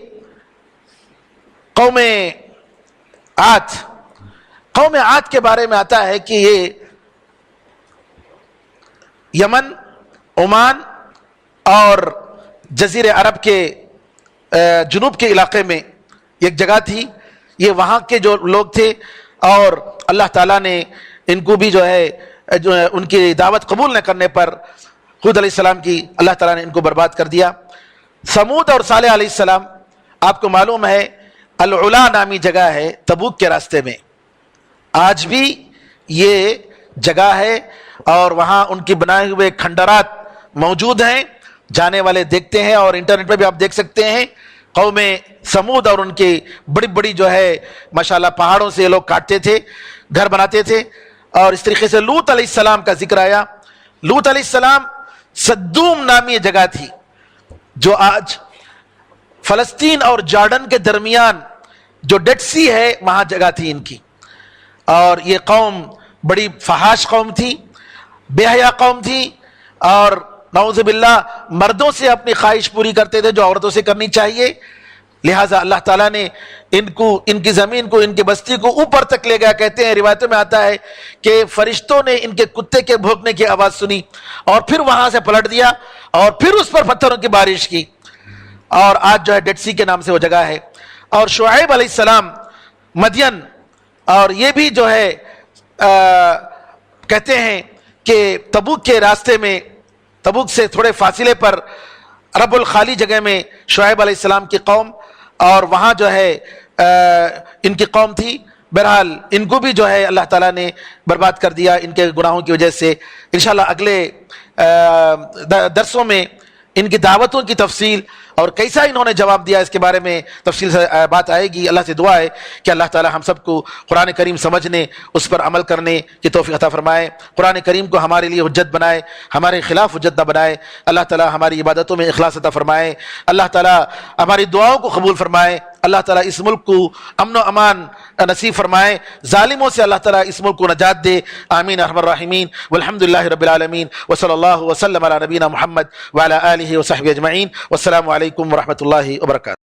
قوم عاد کے بارے میں آتا ہے کہ یہ یمن، عمان اور جزیرے عرب کے جنوب کے علاقے میں ایک جگہ تھی، یہ وہاں کے جو لوگ تھے، اور اللہ تعالیٰ نے ان کو بھی جو ہے ان کی دعوت قبول نہ کرنے پر ہود علیہ السلام کی اللہ تعالیٰ نے ان کو برباد کر دیا۔ سمود اور صالح علیہ السلام، آپ کو معلوم ہے العلا نامی جگہ ہے تبوک کے راستے میں، آج بھی یہ جگہ ہے اور وہاں ان کی بنائے ہوئے کھنڈرات موجود ہیں، جانے والے دیکھتے ہیں، اور انٹرنیٹ پہ بھی آپ دیکھ سکتے ہیں۔ قوم سمود اور ان کی بڑی بڑی جو ہے ماشاءاللہ پہاڑوں سے یہ لوگ کاٹتے تھے، گھر بناتے تھے۔ اور اس طریقے سے لوط علیہ السلام کا ذکر آیا۔ لوط علیہ السلام سدوم نامی جگہ تھی جو آج فلسطین اور جارڈن کے درمیان جو ڈیڈ سی ہے وہاں جگہ تھی ان کی، اور یہ قوم بڑی فحاش قوم تھی، بے حیا قوم تھی، اور نعوذ باللہ مردوں سے اپنی خواہش پوری کرتے تھے جو عورتوں سے کرنی چاہیے۔ لہٰذا اللہ تعالیٰ نے ان کی زمین کو، ان کی بستی کو اوپر تک لے گیا۔ کہتے ہیں روایتوں میں آتا ہے کہ فرشتوں نے ان کے کتے کے بھونکنے کی آواز سنی اور پھر وہاں سے پلٹ دیا اور پھر اس پر پتھروں کی بارش کی، اور آج جو ہے ڈیڈ سی کے نام سے وہ جگہ ہے۔ اور شعیب علیہ السلام مدین، اور یہ بھی جو ہے کہتے ہیں کہ تبوک کے راستے میں، تبوک سے تھوڑے فاصلے پر رب الخالی جگہ میں شعیب علیہ السلام کی قوم، اور وہاں جو ہے ان کی قوم تھی۔ بہرحال ان کو بھی جو ہے اللہ تعالیٰ نے برباد کر دیا ان کے گناہوں کی وجہ سے۔ انشاءاللہ اگلے درسوں میں ان کی دعوتوں کی تفصیل اور کیسا انہوں نے جواب دیا اس کے بارے میں تفصیل سے بات آئے گی۔ اللہ سے دعا ہے کہ اللہ تعالیٰ ہم سب کو قرآن کریم سمجھنے، اس پر عمل کرنے کی توفیق عطا فرمائے، قرآن کریم کو ہمارے لیے حجت بنائے، ہمارے خلاف حجت نہ بنائے۔ اللہ تعالیٰ ہماری عبادتوں میں اخلاص عطا فرمائے، اللہ تعالیٰ ہماری دعاؤں کو قبول فرمائے، اللہ تعالیٰ اس ملک کو امن و امان نصیب فرمائے، ظالموں سے اللہ تعالیٰ اس ملک کو نجات دے، آمین ارحم الراحمین، والحمدللہ رب العالمین، وصلی اللہ وسلم علی نبینا محمد وعلی آلہ وصحبہ اجمعین، والسلام علیکم ورحمۃ اللہ وبرکاتہ۔